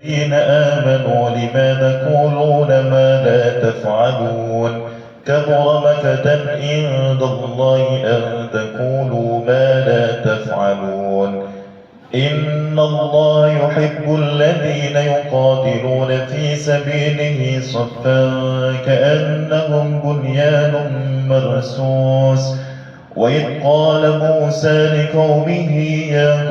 الذين آمنوا لما تقولون ما لا تفعلون كبر مقتا عند الله أن تقولوا ما لا تفعلون إن الله يحب الذين يقاتلون في سبيله صفا كأنهم بنيان مرصوص وإذ قال موسى لقومه يا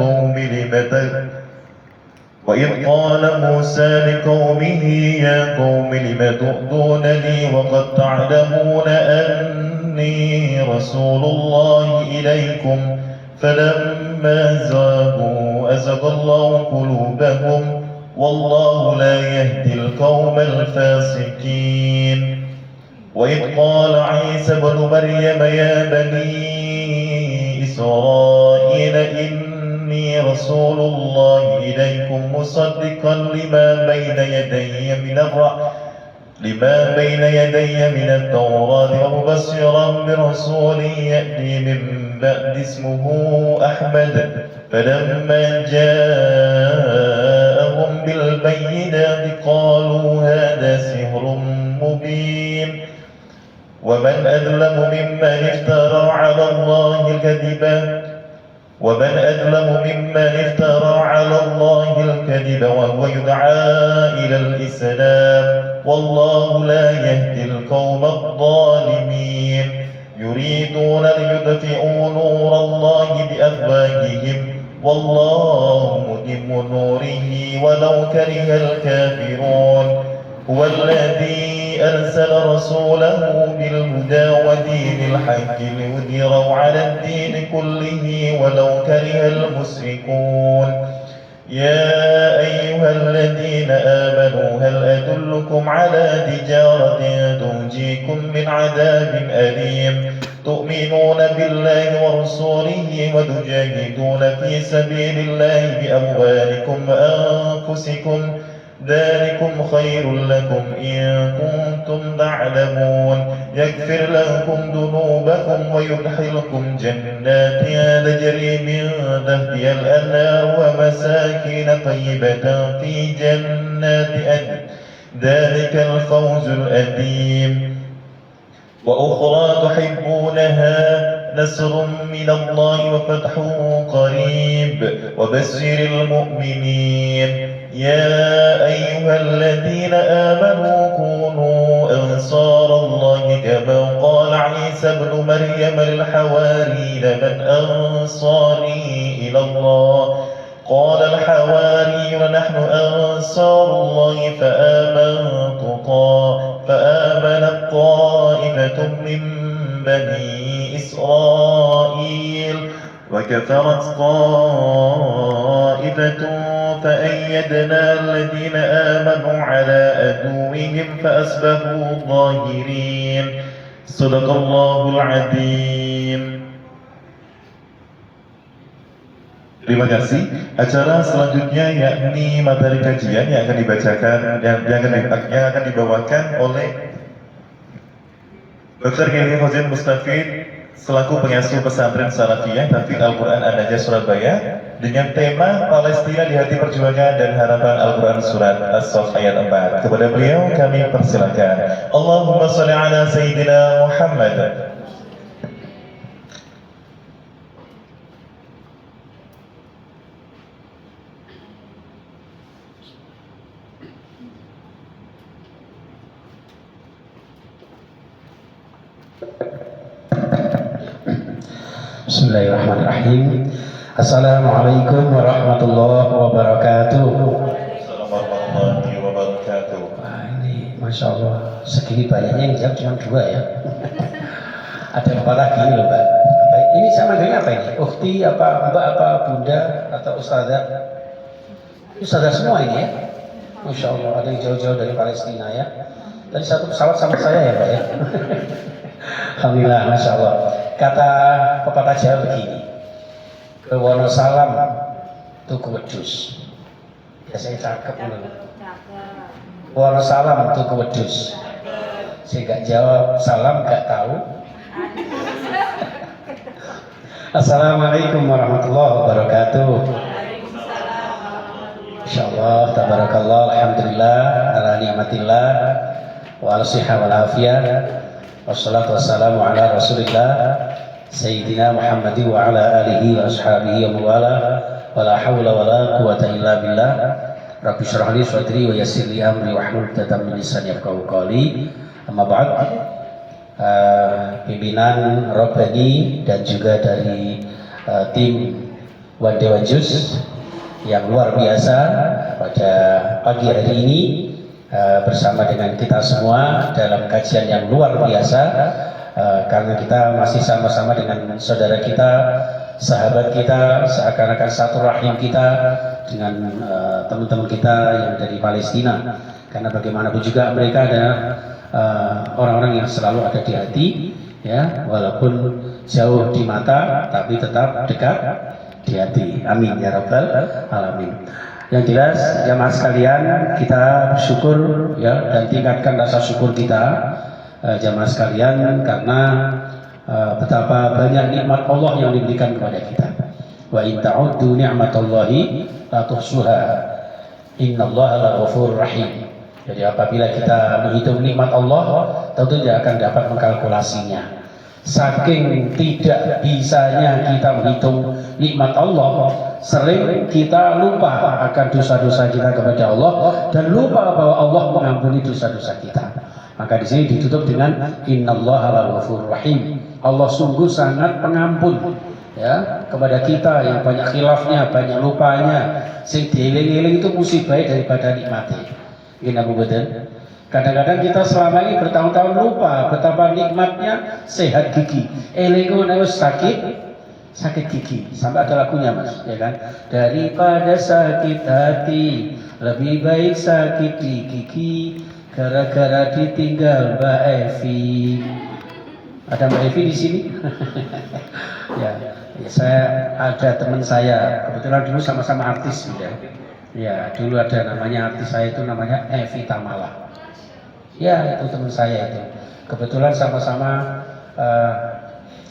قوم لم تؤذونني وقد تعلمون أني رسول الله إليكم فلما زاغوا أزغ الله قلوبهم والله لا يهدي القوم الفاسقين وإذ قال عيسى ابن مريم يا بني إسرائيل إني رسول الله إليكم مصدقا لما بين يدي من التوراة ومبشرا برسول يأتي من بعد اسمه أحمد فلما جاءهم بالبينات قالوا هذا سحر مبين ومن أظلم ممن افترى على الله الكذب وهو يدعى إلى الإسلام والله لا يهدي القوم الظالمين يريدون ليطفئوا نور الله بأفواههم والله متم نوره ولو كره الكافرون هو الذي أرسل رسوله بالهدى ودين الحق ليظهره على الدين كله ولو كره المشركون يا أيها الذين آمنوا هل أدلكم على تجارة تنجيكم من عذاب أليم تؤمنون بالله ورسوله وتجاهدون في سبيل الله بأموالكم وأنفسكم ذلكم خير لكم إن كنتم تعلمون يغفر لكم ذنوبكم ويدخلكم جنات تجري من تحتها الأنهار ومساكن طيبة في جنات عدن ذلك الفوز العظيم وأخرى تحبونها نصر من الله وفتح قريب وبشر المؤمنين يا أيها الذين آمنوا كونوا أنصار الله كما قال عيسى ابن مريم للحواريين من أنصاري إلى الله قال الحواريون نحن أنصار الله فآمنت طائفة من بني إسرائيل وكفرت طائفة فأيدنا الذين آمنوا على عدوهم فأصبحوا ظاهرين صدق الله العظيم. Terima kasih. Acara selanjutnya yakni materi kajian yang akan dibacakan yang akan dibawakan oleh Dr. Kiai Hozin Mustafid selaku pengasuh pesantren Salafiyah Tahfidz Al-Quran An-Najah Surabaya dengan tema Palestina di Hati Perjuangan dan Harapan Al-Quran Surat As-Saff ayat 4. Kepada beliau kami persilakan. Allahumma sholli ala Sayyidina Muhammad. Bismillahirrahmanirrahim. Assalamualaikum warahmatullahi wabarakatuh. Assalamualaikum warahmatullahi wabarakatuh. Wah, ini Masya Allah segini banyaknya yang jawab cuma 2 ya. Ada 4 lagi ini loh Mbak. Ini sama dengan apa ini? Ukhti apa Mbak apa Bunda atau Ustazah? Ustazah semua ini ya. Masya Allah ada yang jauh-jauh dari Palestina ya. Tadi satu pesawat sama saya ya Mbak ya. Alhamdulillah Masya Allah. Kata pepatah Jawa begini, ke Wonosalam tuku wedhus. Biasanya cakep loh. Wonosalam tuku wedhus. Saya gak jawab salam gak tahu. Assalamualaikum warahmatullahi wabarakatuh. Insyaallah, tabarakallah, alhamdulillah, ala ni'matillah, wa ala sihha wal afiyah, wassalatu wassalamu ala rasulillah, Sayyidina Muhammadin wa ala alihi wa ashabihi wa mawala, wa la hawla wa la quwata illa billah, Rabbi syrah li sadri wa yassir li amri wa hlul 'uqdatam min lisani yafqahu qawli. Amma ba'd, pimpinan Robbani dan juga dari tim One Day One Juice yang luar biasa pada pagi hari ini bersama dengan kita semua dalam kajian yang luar biasa, karena kita masih sama-sama dengan saudara kita, sahabat kita, seakan-akan satu rahim kita dengan teman-teman kita yang dari Palestina, karena bagaimanapun juga mereka adalah orang-orang yang selalu ada di hati, ya, walaupun jauh di mata tapi tetap dekat di hati. Amin ya rabbal alamin. Yang jelas jamaah sekalian, kita bersyukur, ya, dan tingkatkan rasa syukur kita, jamaah sekalian, karena betapa banyak nikmat Allah yang diberikan kepada kita. Wa in ta'uddu ni'matallahi la tuhsuha, innallaha laghafurur rahim. Jadi apabila kita menghitung nikmat Allah, tentu tidak akan dapat mengkalkulasinya. Saking tidak bisanya kita menghitung nikmat Allah, sering kita lupa akan dosa-dosa kita kepada Allah dan lupa bahwa Allah mengampuni dosa-dosa kita. Maka di sini ditutup dengan innallaha laghafurur rahim. Allah sungguh sangat pengampun, ya, kepada kita yang banyak khilafnya, banyak lupanya. Sing dieling-eling itu musibah daripada nikmati. Gini Abu Badan. Kadang-kadang kita selama ini bertahun-tahun lupa betapa nikmatnya sehat gigi. Elingo harus sakit gigi. Sampai ada lagunya, Mas, ya kan? Daripada sakit hati, lebih baik sakit di gigi gara-gara ditinggal Mbak Evi. Ada Mbak Evi di sini? Ya, saya ada teman saya, kebetulan dulu sama-sama artis, ya. Ya, dulu ada namanya artis saya itu namanya Evi Tamala. Ya, itu teman saya itu. Kebetulan sama-sama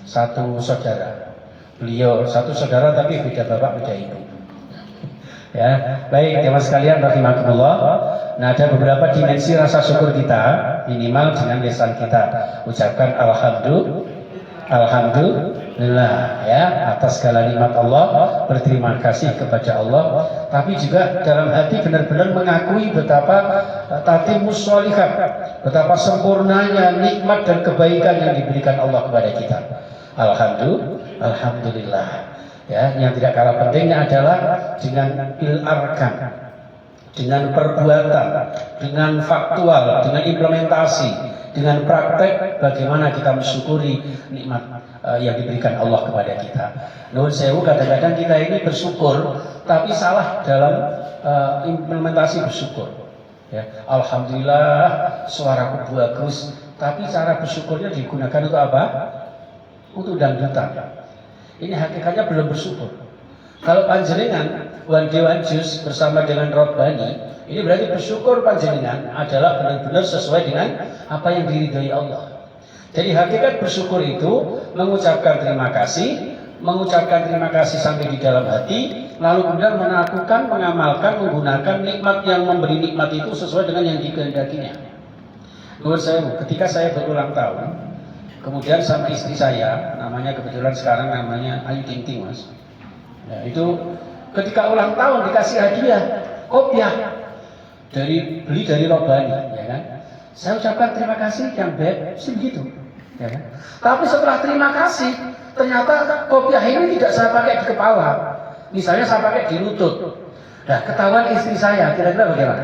satu saudara. Beliau satu saudara tapi beda bapak beda ibu. Ya, baik teman sekalian rahimakumullah. Nah, ada beberapa dimensi rasa syukur kita, minimal dengan lisan kita. Ucapkan alhamdulillah, ya, atas segala nikmat Allah, berterima kasih kepada Allah, tapi juga dalam hati benar-benar mengakui betapa tatimmus sholihat, betapa sempurnanya nikmat dan kebaikan yang diberikan Allah kepada kita. Alhamdulillah, ya. Yang tidak kalah pentingnya adalah dengan bil arkan, dengan perbuatan, dengan faktual, dengan implementasi, dengan praktek, bagaimana kita mensyukuri nikmat yang diberikan Allah kepada kita. Nuhun sewu, kadang-kadang kita ini bersyukur tapi salah dalam implementasi bersyukur, ya. Alhamdulillah suaraku bagus, tapi cara bersyukurnya digunakan untuk apa? Untuk dangdutan. Ini hakikatnya belum bersyukur. Kalau panjenengan One Day One Juice bersama dengan Robbani, ini berarti bersyukur panjenengan adalah benar-benar sesuai dengan apa yang diridhai Allah. Jadi hakikat bersyukur itu mengucapkan terima kasih sampai di dalam hati, lalu kemudian melakukan, mengamalkan, menggunakan nikmat yang memberi nikmat itu sesuai dengan yang dikehendakinya. Menurut saya, ketika saya berulang tahun, kemudian sama istri saya, namanya kebetulan sekarang namanya Ayu Ting Ting, Mas. Ya, itu ketika ulang tahun dikasih hadiah kopiah beli dari Robbani, ya kan? Saya ucapkan terima kasih yang beb, begitu, ya kan? Tapi setelah terima kasih, ternyata kopiah ini tidak saya pakai di kepala, misalnya saya pakai di lutut. Nah, ketahuan istri saya, kira-kira bagaimana?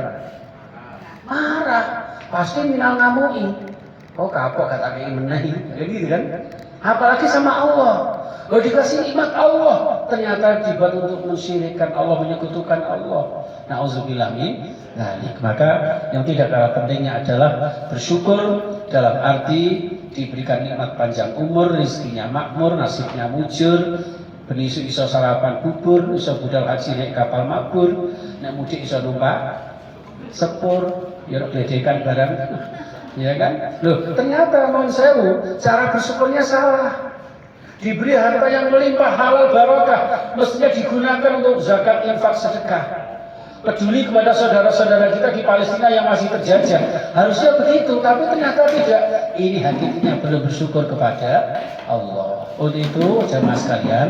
Marah, pasti minal ngamui. Oh kapok kata kayak menahi, kayak gitu kan? Apalagi sama Allah. Kalau dikasih nikmat Allah, ternyata dibuat untuk mensyirikkan Allah, menyekutukan Allah. Nauzubillah min dzalik. Maka yang tidak kalah pentingnya adalah bersyukur dalam arti diberikan nikmat panjang umur, rezekinya makmur, nasibnya mujur, benisu iso sarapan bubur, iso budal haji naik kapal makbur, nek mudik iso numpak sepur, ya gledekan barang. Ya kan? Loh, ternyata mohon sewu, cara bersyukurnya salah. Diberi harta yang melimpah halal barokah, mestinya digunakan untuk zakat, infak, sedekah. peduli kepada saudara-saudara kita di Palestina yang masih terjajah. Harusnya begitu, tapi ternyata tidak. Ini hakikatnya belum bersyukur kepada Allah. Untuk itu jamaah sekalian,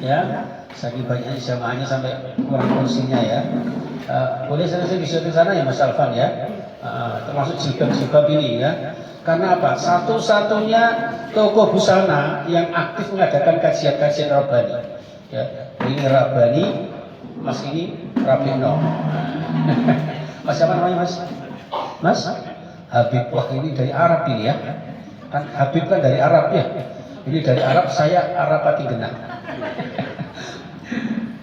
ya, saking banyaknya jamaahnya sampai kurang kursinya ya. Boleh saya bisa di sana ya Mas Alfan ya, termasuk jilbab ini ya. Karena apa? Satu-satunya toko busana yang aktif mengadakan kajian-kajian Rabbani. Ya, ini Rabbani, Mas ini Rabino. Mas siapa namanya Mas? Mas? Habib. Wah ini dari Arab ini ya. Kan Habib kan dari Arab ya. Ini dari Arab, saya Arab pati genah.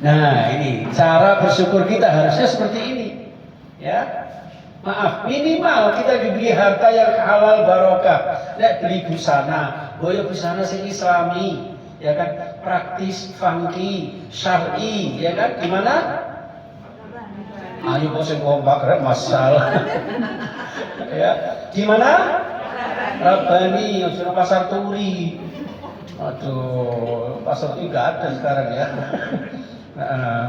Nah ini cara bersyukur kita harusnya seperti ini. Ya. Maaf, minimal kita diberi harta yang halal barokah. Nek beli busana, boyo busana sing Islami, ya kan, praktis, funky, syar'i, ya kan, gimana? Ayo kok sing kompak rek masalah. Ya, gimana? Rabbani, ojo pasar turi. Aduh, pasar turi enggak ada sekarang ya.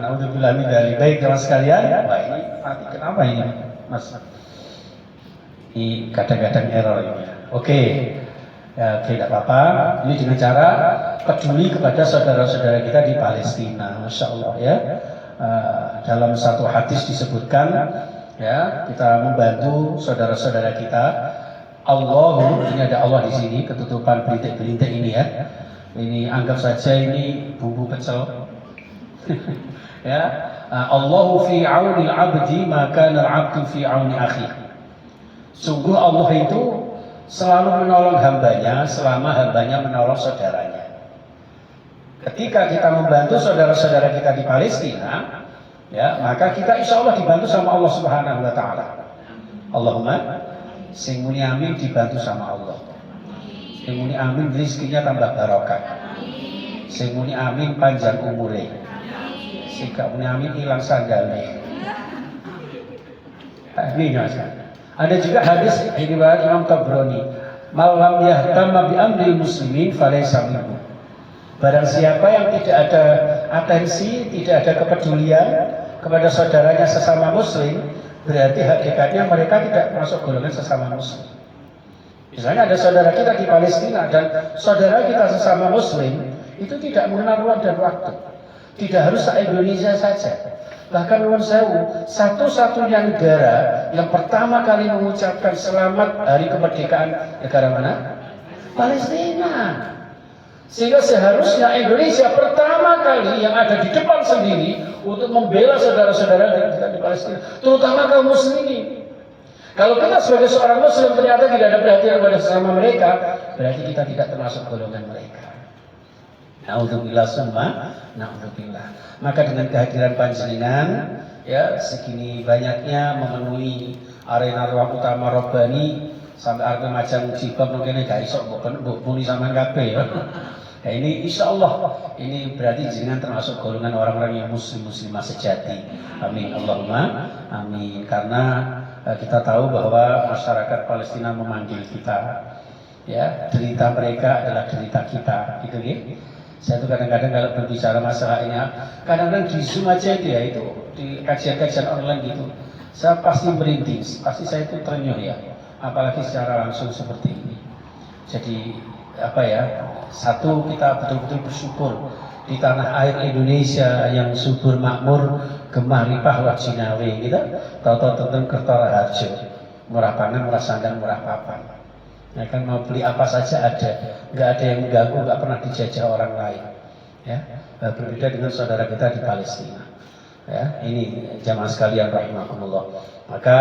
Naudzubillah min dzalik. Baik, teman sekalian. Wah, ini nanti kenapa ini? Mas, ini kadang-kadang error ini. Oke, ya, tidak apa-apa. Ini dengan cara peduli kepada saudara-saudara kita di Palestina, masya Allah ya. Dalam satu hadis disebutkan, ya, kita membantu saudara-saudara kita. Allahu, ini ada Allah di sini, ketutupan berintik-berintik ini ya. Ini anggap saja ini bumbu pecel. Ya, Allahu fi auni al-abdi maka al-abdu fi auni akhi. Sungguh Allah itu selalu menolong hambanya selama hambanya menolong saudaranya. Ketika kita membantu saudara-saudara kita di Palestina, ya, maka kita insya Allah dibantu sama Allah Subhanahu wa Ta'ala. Allahumma sing muni amin dibantu sama Allah. Sing muni amin rezekinya tambah barokah. Sing muni amin panjang umure. Sikap amin hilang sandalnya. Ini mas. Ada juga hadis riwayat Imam Tabrani, "Malam yahtamma bi amri muslimin falaysa minhu." Barang siapa yang tidak ada atensi, tidak ada kepedulian kepada saudaranya sesama muslim, berarti hakikatnya mereka tidak masuk golongan sesama muslim. Misalnya ada saudara kita di Palestina dan saudara kita sesama muslim itu tidak mengenal ruang dan waktu. Tidak harus se-Indonesia saja. Bahkan Nuwun Sewu, satu-satunya negara yang pertama kali mengucapkan selamat hari kemerdekaan negara mana? Palestina. Sehingga seharusnya Indonesia pertama kali yang ada di depan sendiri untuk membela saudara-saudara kita di Palestina, terutama kaum muslimin. Kalau kita sebagai seorang muslim ternyata tidak ada perhatian pada sesama mereka, berarti kita tidak termasuk golongan mereka. Naudzubillah summa naudzubillah. Maka dengan kehadiran panjenengan, ya, segini banyaknya memenuhi arena ruang utama Rabbani sampai arep macam jilbab mungkin gak iso mbok muni sampean kabeh ya. Nah, ini insya Allah ini berarti jenengan termasuk golongan orang-orang yang muslim-muslimah sejati. Amin Allahumma amin. Karena kita tahu bahwa masyarakat Palestina memanggil kita, ya, derita mereka adalah derita kita, gitu ya. Saya tuh kadang-kadang kalau berbicara masalah ini, kadang-kadang di Zoom aja itu ya, itu di kajian-kajian online gitu, saya pasti merinding, pasti saya itu terenyuh ya, apalagi secara langsung seperti ini. Jadi apa ya, satu kita betul-betul bersyukur di tanah air Indonesia yang subur makmur, gemah ripah wak jinawe gitu, tahu-tahu tentang Kertora Harjo, murah pangan, murah sandang, murah papan. Ya kan, mau beli apa saja ada, nggak ada yang mengganggu, nggak pernah dijajah orang lain. Ya, berbeda dengan saudara kita di Palestina. Ya, ini jamaah sekalian rahimakumullah. Maka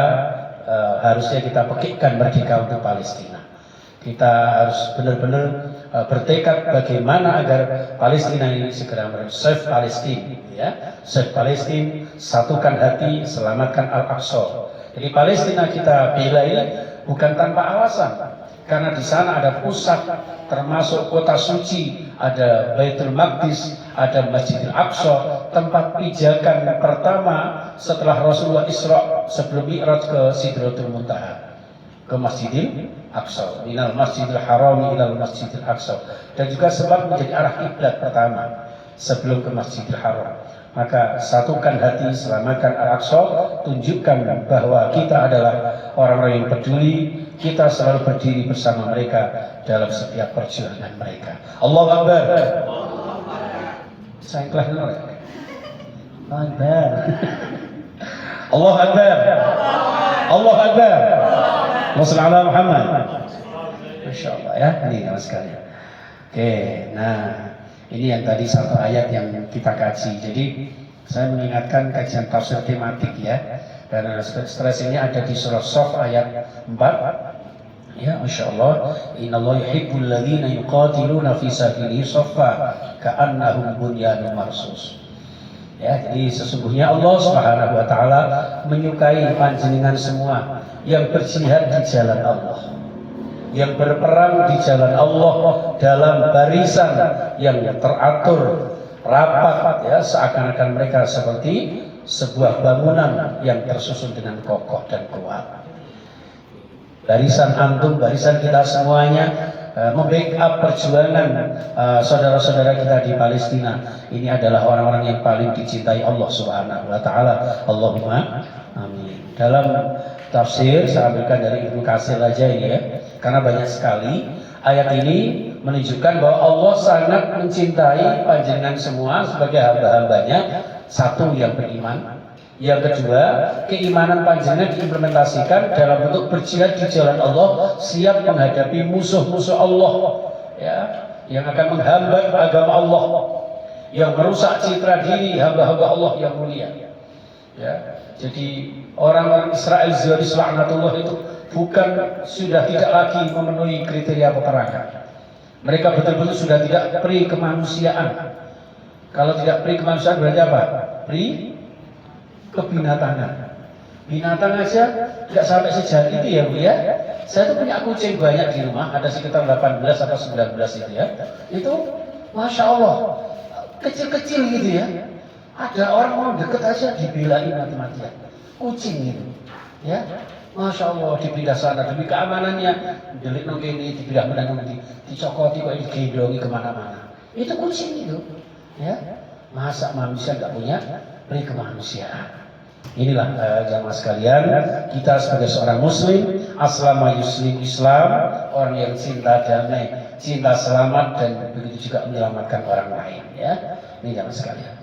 harusnya kita pekikkan merdeka untuk Palestina. Kita harus benar-benar bertekad bagaimana agar Palestina ini segera save Palestine, ya, save Palestine, satukan hati, selamatkan Al-Aqsa. Jadi Palestina kita bela ini bukan tanpa alasan. Karena di sana ada pusat termasuk kota suci, ada Baitul Maqdis, ada Masjidil Aqsa, tempat pijakan pertama setelah Rasulullah Isra sebelum Mi'raj ke Sidratul Muntaha, ke Masjidil Aqsa, minal Masjidil Haram ilal Masjidil Aqsa, dan juga sempat menjadi arah kiblat pertama sebelum ke Masjidil Haram. Maka satukan hati, selamatkan Al-Aqsa, tunjukkan bahwa kita adalah orang-orang yang peduli, kita selalu berdiri bersama mereka dalam setiap perjuangan mereka. Allahu Akbar. Saya ikhlas dulu. Allahu Akbar. Allahu Akbar. Allahu Akbar. Wassalamu ala Muhammad. Masya Allah ya, ini mas sekalian. Oke, nah ini yang tadi satu ayat yang kita kaji. Jadi saya mengingatkan kajian tafsir tematik ya. Dan setelah ini ada di surah Shaf ayat 4. Ya, Masya Allah. Inna Allah yuhibbul ladhina yuqatiluna fi sabilihi shaffa ka'annahum bunyanun marsus. Ya, jadi sesungguhnya Allah Subhanahu wa taala menyukai panjenengan semua yang berjihad di jalan Allah, yang berperang di jalan Allah dalam barisan yang teratur, rapat ya, seakan-akan mereka seperti sebuah bangunan yang tersusun dengan kokoh dan kuat. Barisan antum, barisan kita semuanya membackup perjuangan saudara-saudara kita di Palestina. Ini adalah orang-orang yang paling dicintai Allah Subhanahu wa taala. Allahumma amin. Dalam tafsir saya ambilkan dari Ibnu Katsir aja ini ya. Karena banyak sekali ayat ini menunjukkan bahwa Allah sangat mencintai panjenengan semua sebagai hamba-hambanya. Satu, yang beriman. Yang kedua, keimanan panjenengan diimplementasikan dalam bentuk berjihad di jalan Allah, siap menghadapi musuh-musuh Allah ya, yang akan menghambat agama Allah, yang merusak citra diri hamba-hamba Allah yang mulia ya. Jadi orang-orang Israel Zionis laknatullah itu bukan sudah tidak lagi memenuhi kriteria peperangan. Mereka betul-betul sudah tidak pri kemanusiaan. Kalau tidak pri kemanusiaan berarti apa? Pri kebinatangan. Binatang aja tidak sampai sejauh itu ya Bu ya. Saya tuh punya kucing banyak di rumah, ada sekitar 18 atau 19 itu ya. Itu Masya Allah kecil-kecil gitu ya. Ada orang mau deket aja dibelain mati-matian. Kucing gitu ya. Masya Allah, dipindah sana demi keamanannya, delik nong ini dipindah mana nanti, dicokoti kok digendongi kemana-mana. Itu kucing itu, ya. Masa manusia nggak punya pri kemanusiaan? Inilah jamaah sekalian, kita sebagai seorang Muslim, aslama yuslim Islam, orang yang cinta damai, cinta selamat dan begitu juga menyelamatkan orang lain. Ya, ini jamaah sekalian.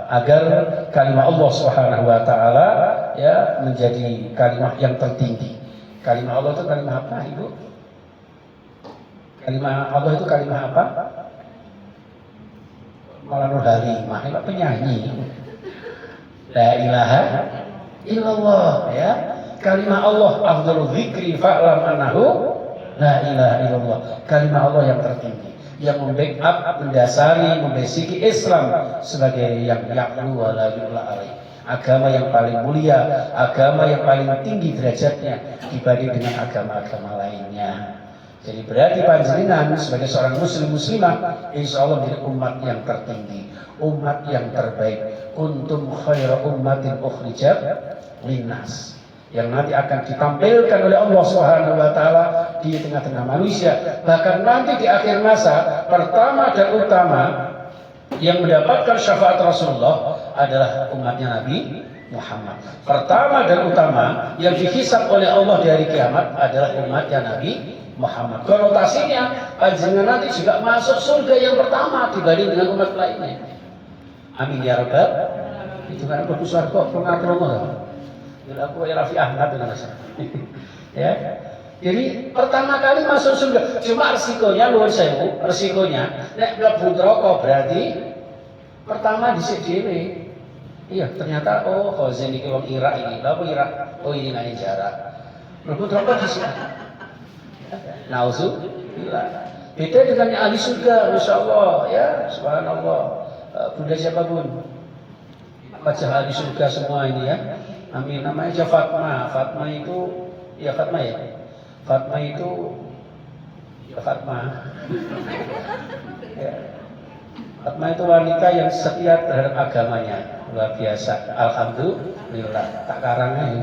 Agar kalimat Allah Subhanahu wa taala ya menjadi kalimat yang tertinggi. Kalimat Allah itu kalimat apa, Ibu? Kalimat Allah itu kalimat apa? Malah Halimah, itu penyanyi. La ilaha illallah ya. Kalimat Allah afdhalul dzikri fa'lam annahu la ilaha illallah. Kalimat Allah yang tertinggi, yang membackup, mendasari, membasiki Islam sebagai yang ya'lu wa la yu'la alaih. Agama yang paling mulia, agama yang paling tinggi derajatnya dibanding dengan agama-agama lainnya. Jadi berarti panjenengan sebagai seorang muslim muslimah insya Allah menjadi umat yang tertinggi, umat yang terbaik. Kuntum khairu ummatin ukhrijat linnas, yang nanti akan ditampilkan oleh Allah Subhanahu wa taala di tengah-tengah manusia. Bahkan nanti di akhir masa, pertama dan utama yang mendapatkan syafaat Rasulullah adalah umatnya Nabi Muhammad. Pertama dan utama yang dihisab oleh Allah dari kiamat adalah umatnya Nabi Muhammad. Konotasinya panjenengan nanti juga masuk surga yang pertama dibanding dengan umat lainnya. Amin ya rabbal. Itu kan aku surga pengatur Allah. Aku ya Raffi Ahmad dengan saya. Ya. Jadi pertama kali masuk surga, cuma resikonya luar sewu, resikonya nek mlebu neraka berarti pertama dhisik dhewe. Iya, ternyata oh Khazin iki wong Irak ini. Lha Irak? Oh ini nang jarak. Mlebu neraka dhisik. Nauzubillah. Beda dengan ahli surga, masyaallah ya, subhanallah. Bunda siapa Bun? Wajah ahli surga semua ini ya. Amin. Namanya aja Fatma. Fatma itu ya Fatma ya. Fatma itu ya Fatma. Ya. Fatma itu wanita yang setia terhadap agamanya. Luar biasa. Alhamdulillah. Tak karangnya.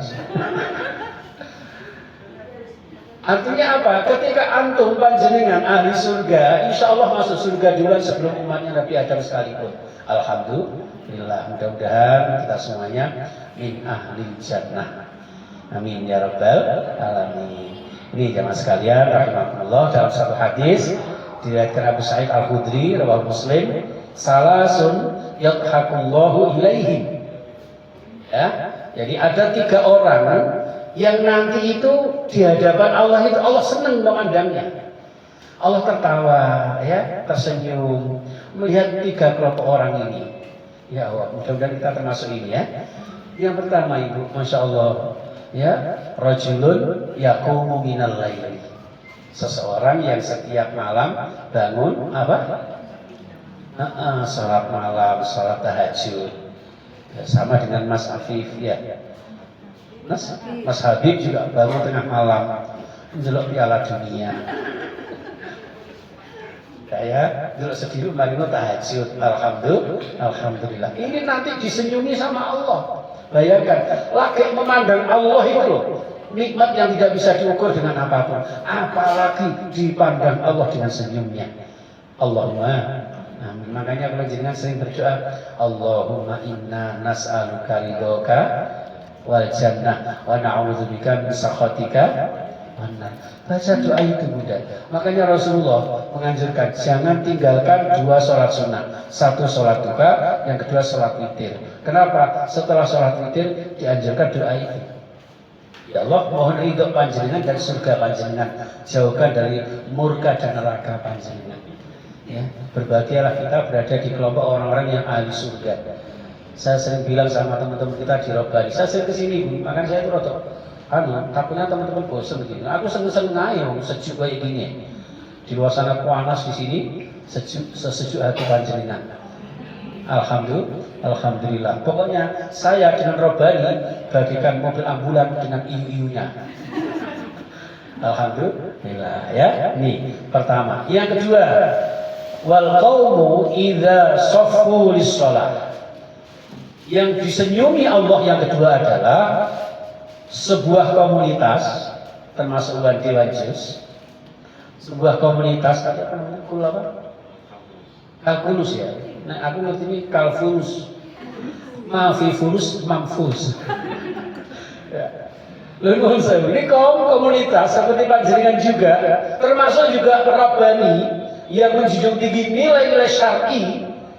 Artinya apa? Ketika antum panjenengan ahli surga, insya Allah masuk surga duluan sebelum umatnya Nabi Adam sekalipun. Alhamdulillah, mudah-mudahan kita semuanya min ahli jannah. Amin ya rabbal alamin. Ini jamaah sekalian rahimakumullah, dalam satu hadis diriwayatkan Abu Sa'id Al-Khudri riwayat Muslim, salasun yadhakullahu ilaihim. Ya, jadi ada 3 orang yang nanti itu di hadapan Allah itu Allah senang memandangnya. Allah tertawa, ya, tersenyum melihat 3 kelompok orang ini. Ya Allah, mudah-mudahan kita termasuk ini ya. Yang pertama Ibu, Masya Allah, ya, rajulun yaqumu minal laili. Seseorang yang setiap malam bangun apa? Salat malam, salat tahajud. Ya, sama dengan Mas Afif ya. Mas Habib juga bangun tengah malam menjelok Piala Dunia. Saya dulu sendiri marino tahajud, alhamdulillah. Ini nanti disenyumi sama Allah. Bayangkan, lagi memandang Allah itu loh, nikmat yang tidak bisa diukur dengan apapun. Apalagi dipandang Allah dengan senyumnya. Allahumma amin. Makanya kalau jenengan sering berdoa, Allahumma inna nas'aluka ridhoka wal jannah wa na'udzubika min sakhatika. Baca doa itu mudah. Makanya Rasulullah menganjurkan jangan tinggalkan 2 sholat sunnah. 1 sholat duha, yang kedua sholat witir. Kenapa? Setelah sholat witir dianjurkan doa itu. Ya Allah, mohon ridho panjenengan dari surga panjenengan, jauhkan dari murka dan neraka panjenengan. Ya, berbahagialah kita berada di kelompok orang-orang yang ahli surga. Saya sering bilang sama teman-teman kita di Robbani, saya sering kesini, makanya saya itu rotok. Takutnya teman-teman bosan begini. Aku seneng-seneng aja, sejuk kayak gini. Di luar sana panas, di sini sesejuk hati panjenengan. Alhamdulillah. Pokoknya saya dengan Robbani bagikan mobil ambulan dengan iu-iunya. Alhamdulillah ya. Nih pertama. Yang kedua, wal qaumu idza shaffu lis-shalah. Yang disenyumi Allah yang kedua adalah sebuah komunitas, termasuk Dewan Jus, sebuah komunitas apa namanya? Kalkulus ya. Nah, aku ngerti ini kalfulus. Mafifulus mamfus. Ya. Lalu ini komunitas seperti panjenengan juga, termasuk juga Rabbani yang menjunjung tinggi nilai-nilai syar'i.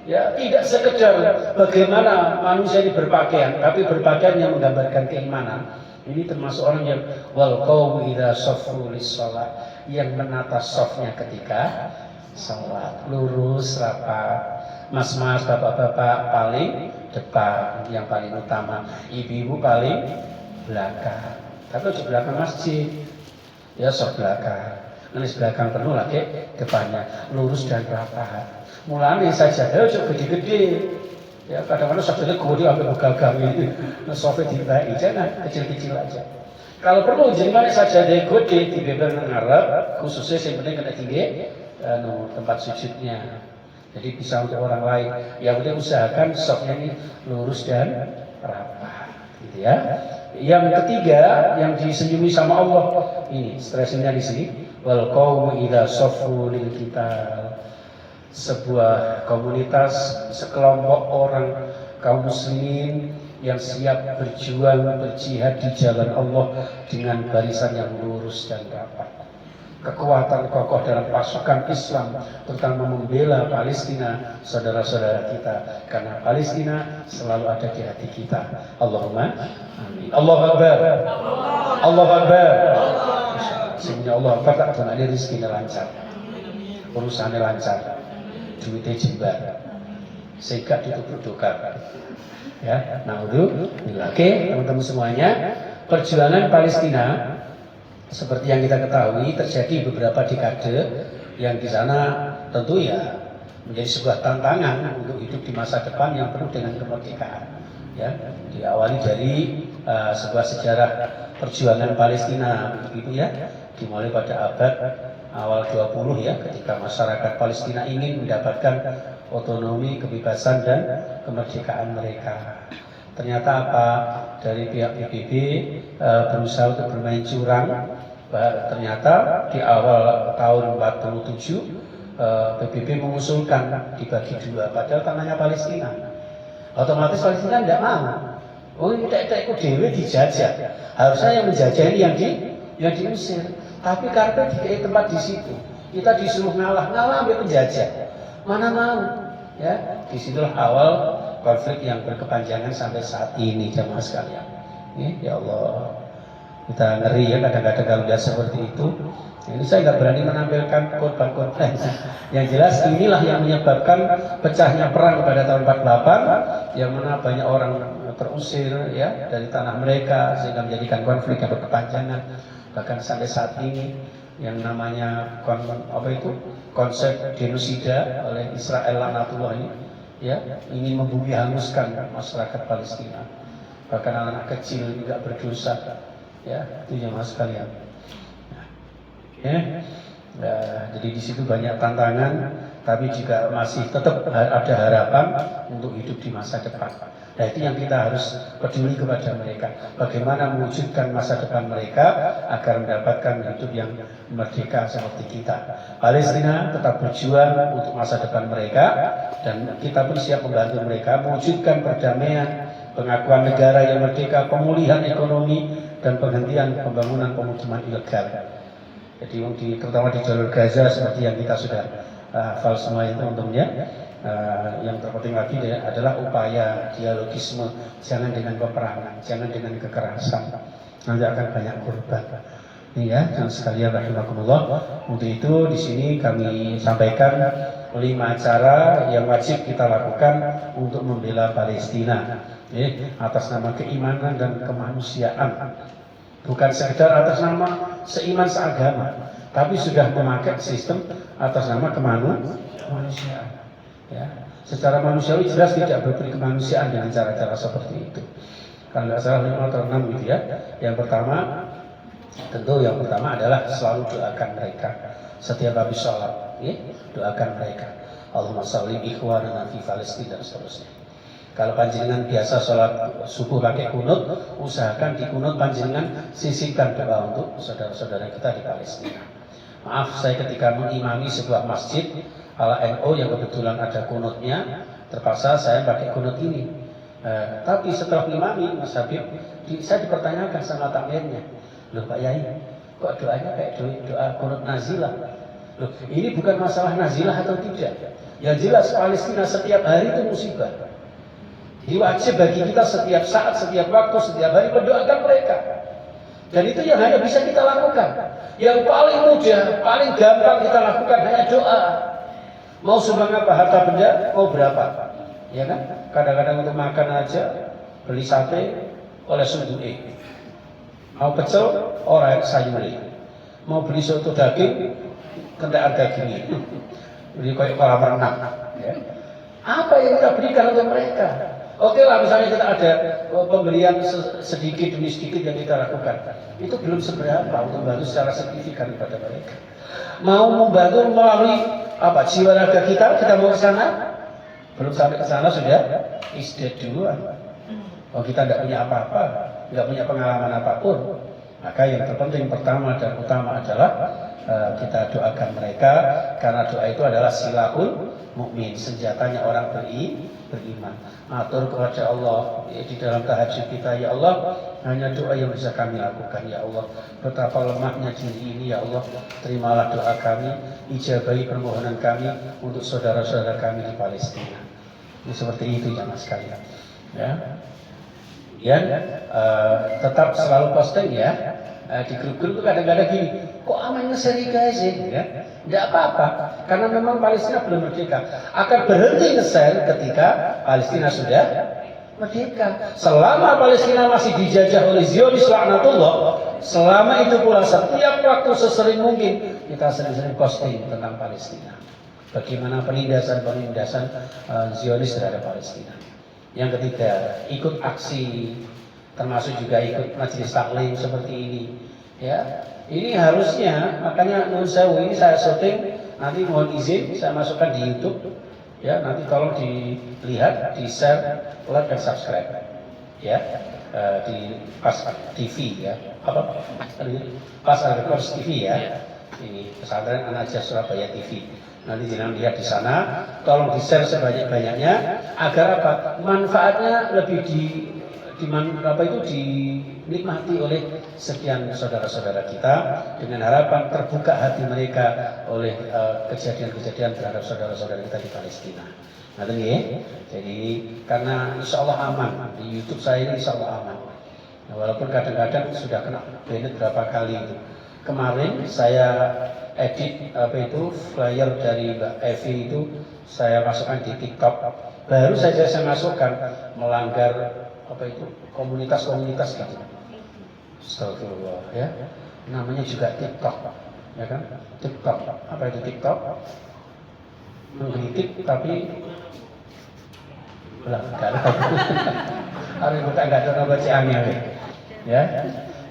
Ya, tidak sekedar bagaimana manusia ini berpakaian, tapi berpakaian yang menggambarkan keimanan. Ini termasuk orang yang wal qaum idza shaffu lis-shalah, yang menata shafnya ketika salat, lurus, rapat. Mas-mas, bapak-bapak paling depan, yang paling utama. Ibu-ibu paling belakang. Tapi di belakang masjid, ya sok belakang. Nanti belakang penuh lagi, depannya lurus dan rapat. Mulanya saja, coba gede-gede. Ya kadang-kadang sabdanya gede sampai begagang ini. Nah, sofa dibaik, jangan kecil-kecil aja. Kalau perlu jangan saja dia gede di beber ngarep, khususnya yang penting kena tinggi tempat sujudnya. Jadi bisa untuk orang lain. Ya udah usahakan sofnya ini lurus dan rapat, gitu ya. Yang ketiga yang disenyumi sama Allah ini stresnya di sini. Wal qaumu idza shaffu lil qital. Sebuah komunitas, sekelompok orang kaum muslimin yang siap berjuang berjihad di jalan Allah dengan barisan yang lurus dan rapat. Kekuatan kokoh dalam pasukan Islam, terutama membela Palestina, saudara-saudara kita, karena Palestina selalu ada di hati kita. Allahumma amin. Allahu Akbar. Allahu Akbar. Sehingga Allah Akbar, dan ada rezekinya lancar, urusannya lancar, duitnya jembar, sehingga ditutup-tutup. Ya, nah itu, oke teman-teman semuanya, perjuangan Palestina seperti yang kita ketahui terjadi beberapa dekade yang di sana tentu ya menjadi sebuah tantangan untuk hidup di masa depan yang penuh dengan kemerdekaan. Ya, diawali dari sebuah sejarah perjuangan Palestina begitu ya, dimulai pada abad awal 20 ya, ketika masyarakat Palestina ingin mendapatkan otonomi, kebebasan dan kemerdekaan mereka. Ternyata apa? Dari pihak PBB berusaha untuk bermain curang. Ternyata di awal tahun 47 PBB mengusulkan dibagi dua, padahal tanahnya Palestina. Otomatis Palestina tidak mau. Oh, ini tak dewe dijajah. Harusnya yang menjajah ini yang diusir. Tapi karena dikasih tempat di situ, kita disuruh ngalah ambil penjajah. Mana mau? Ya, disitulah awal konflik yang berkepanjangan sampai saat ini, jamaah sekalian. Ya Allah, kita ngeri ya kadang-kadang kalau lihat seperti itu. Ini saya nggak berani menampilkan korban-korban. Yang jelas inilah yang menyebabkan pecahnya perang pada tahun 48, yang mana banyak orang terusir ya dari tanah mereka sehingga menjadikan konflik yang berkepanjangan. Bahkan sampai saat ini yang namanya konsep genosida oleh Israel laknatullah ini ya ingin membumi hanguskan masyarakat Palestina. Bahkan anak-anak kecil juga berdosa ya, itu jemaah sekalian. Ya, jadi di situ banyak tantangan, tapi juga masih tetap ada harapan untuk hidup di masa depan. Nah, itu yang kita harus peduli kepada mereka. Bagaimana mewujudkan masa depan mereka agar mendapatkan hidup yang merdeka seperti kita. Palestina tetap berjuang untuk masa depan mereka, dan kita pun siap membantu mereka mewujudkan perdamaian, pengakuan negara yang merdeka, pemulihan ekonomi, dan penghentian pembangunan pemukiman ilegal. Jadi terutama di jalur Gaza seperti yang kita sudah hafal semua itu teman-teman ya. Yang terpenting lagi adalah upaya dialogisme, jangan dengan peperangan, jangan dengan kekerasan. Nanti akan banyak korban. Ini ya, jangan sekalian rahimakumullah. Untuk itu di sini kami sampaikan 5 cara yang wajib kita lakukan untuk membela Palestina. Atas nama keimanan dan kemanusiaan. Bukan sekedar atas nama seiman seagama, tapi sudah memakai sistem atas nama kemanusiaan. Ya, secara manusiawi jelas tidak berperi kemanusiaan dengan cara-cara seperti itu. Kalau nggak salah 5 atau 6 gitu ya. Yang pertama adalah selalu doakan mereka setiap habis sholat. Doakan mereka. Allahumma sholli ikhwanana fi Palestina dan seterusnya. Kalau panjenengan biasa sholat subuh pakai kunut, usahakan di kunut panjenengan sisihkan doa untuk saudara-saudara kita di Palestina. Maaf, saya ketika mengimami sebuah masjid ala NU yang kebetulan ada kunutnya, terpaksa saya pakai kunut ini. Tapi setelah mengimami Mas Habib, saya dipertanyakan sama takmirnya, loh Pak Yai, kok doanya kayak doa kunut nazilah? Loh, ini bukan masalah nazilah atau tidak. Yang jelas Palestina setiap hari itu musibah. Jadi wajib bagi kita setiap saat, setiap waktu, setiap hari mendoakan mereka. Dan itu yang hanya bisa kita lakukan. Yang paling mudah, paling gampang kita lakukan hanya doa. Mau sumbang apa, harta benda, mau berapa. Ya kan? Kadang-kadang untuk makan aja, beli sate, oleh sunduke. Mau pecel, oleh sayuri. Mau beli soto daging, kendaraan dagingnya. Beli kayak kolam renang. Ya. Apa yang kita berikan untuk mereka? Oke lah, misalnya kita ada pemberian sedikit demi sedikit yang kita lakukan, itu belum seberapa untuk membantu secara signifikan kepada mereka. Mau membantu melalui jiwa raga kita mau ke sana, belum sampai ke sana sudah isdet duluan. Oh, kita tidak punya apa-apa, tidak punya pengalaman apapun. Maka yang terpenting pertama dan utama adalah kita doakan mereka, karena doa itu adalah silahul mukmin, senjatanya orang beriman. Atur kepada Allah di dalam tahajud kita, ya Allah, hanya doa yang bisa kami lakukan, ya Allah. Betapa lemahnya diri ini, ya Allah. Terimalah doa kami, ijabahi permohonan kami untuk saudara-saudara kami di Palestina. Ini seperti itu jamaah sekalian. Ya. Tetap selalu posting ya. Di grup-grup itu kadang-kadang gini, kok aman nge-share guys ya? Tidak apa-apa, karena memang Palestina belum merdeka. Akan berhenti nge-share ketika Palestina sudah merdeka. Selama Palestina masih dijajah oleh Zionis laknatullah, selama itu pula setiap waktu sesering mungkin kita sering-sering posting tentang Palestina. Bagaimana penindasan Zionis terhadap Palestina. Yang ketiga, ikut aksi, termasuk juga ikut majelis taklim seperti ini. Ya, ini harusnya, makanya menurut saya ini saya syuting, nanti mohon izin saya masukkan di YouTube. Ya, nanti tolong dilihat, di share, like dan subscribe. Ya, di Pas TV ya, Pas Records TV ya. ini pesantren An-Najah Surabaya TV. Nanti jangan lihat di sana, tolong di-share sebanyak-banyaknya agar apa? Manfaatnya lebih dinikmati oleh sekian saudara-saudara kita dengan harapan terbuka hati mereka oleh kejadian-kejadian terhadap saudara-saudara kita di Palestina. Nah, ini, jadi karena insya Allah aman di YouTube saya ini insya Allah aman. Nah, walaupun kadang-kadang sudah kena banned berapa kali itu. Kemarin saya edit flyer dari Mbak Evi itu saya masukkan di TikTok. Baru saja saya masukkan melanggar komunitas-komunitas gitu. Astagfirullah ya. Namanya juga TikTok, ya kan? TikTok. Apa itu TikTok? Mengkritik tapi belakang. Harus bukan nggak ada baca angin, ya.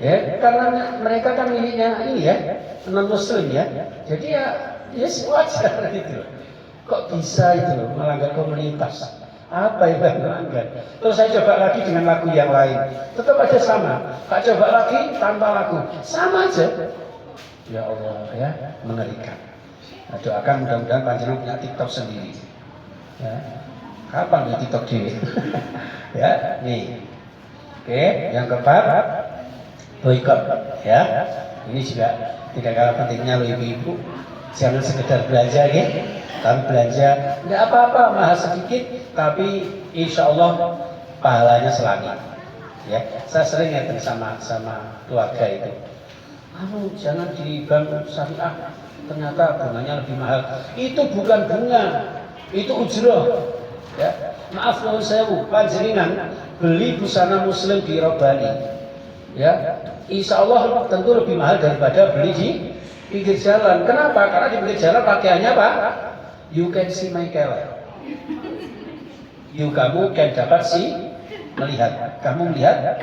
Ya, karena mereka kan miliknya ini ya, non-muslim ya. Jadi ya wajar gitu. Kok bisa itu melanggar komunitas? Apa yang melanggar? Terus saya coba lagi dengan lagu yang lain, tetap aja sama. Tak coba lagi tanpa lagu, sama aja. Ya Allah ya, mengerikan. Nah, doakan mudah-mudahan panjenengan punya TikTok sendiri. Ya. Kapan ya TikTok dia? Ya, nih. Oke, yang keempat, boikot. Ya, ini juga tidak kalah pentingnya loh ibu-ibu. Jangan sekedar belanja ya. Tapi belanja nggak apa-apa, mahal sedikit, tapi insya Allah pahalanya selangit. Ya, saya sering ngeten sama keluarga itu. Kamu jangan di bank syariah, ternyata bunganya lebih mahal. Itu bukan bunga, itu ujroh. Ya, maaf nuwun sewu, panjenengan beli busana muslim di Robani. Ya, insya Allah tentu lebih mahal daripada beli di pinggir jalan. Kenapa? Karena di pinggir jalan pakaiannya apa? You can see my kelek. Kamu can dapat melihat. Kamu melihat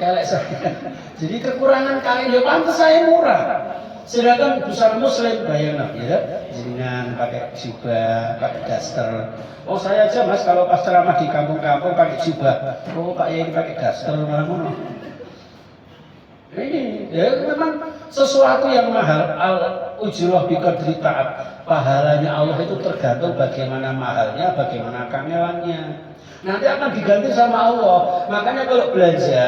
kelek saya. Jadi kekurangan kain ya pantas saya murah. Sedangkan busana muslim bayangkan ya, jenengan pakai jubah, pakai daster. Oh saya aja mas kalau pas ceramah di kampung-kampung pakai jubah. Oh Pak Yai pakai daster malah ngono. Ini ya memang sesuatu yang mahal. Al-ujroh biqadri ta'at. Pahalanya Allah itu tergantung bagaimana mahalnya, bagaimana kamelannya. Nanti akan diganti sama Allah. Makanya kalau belanja,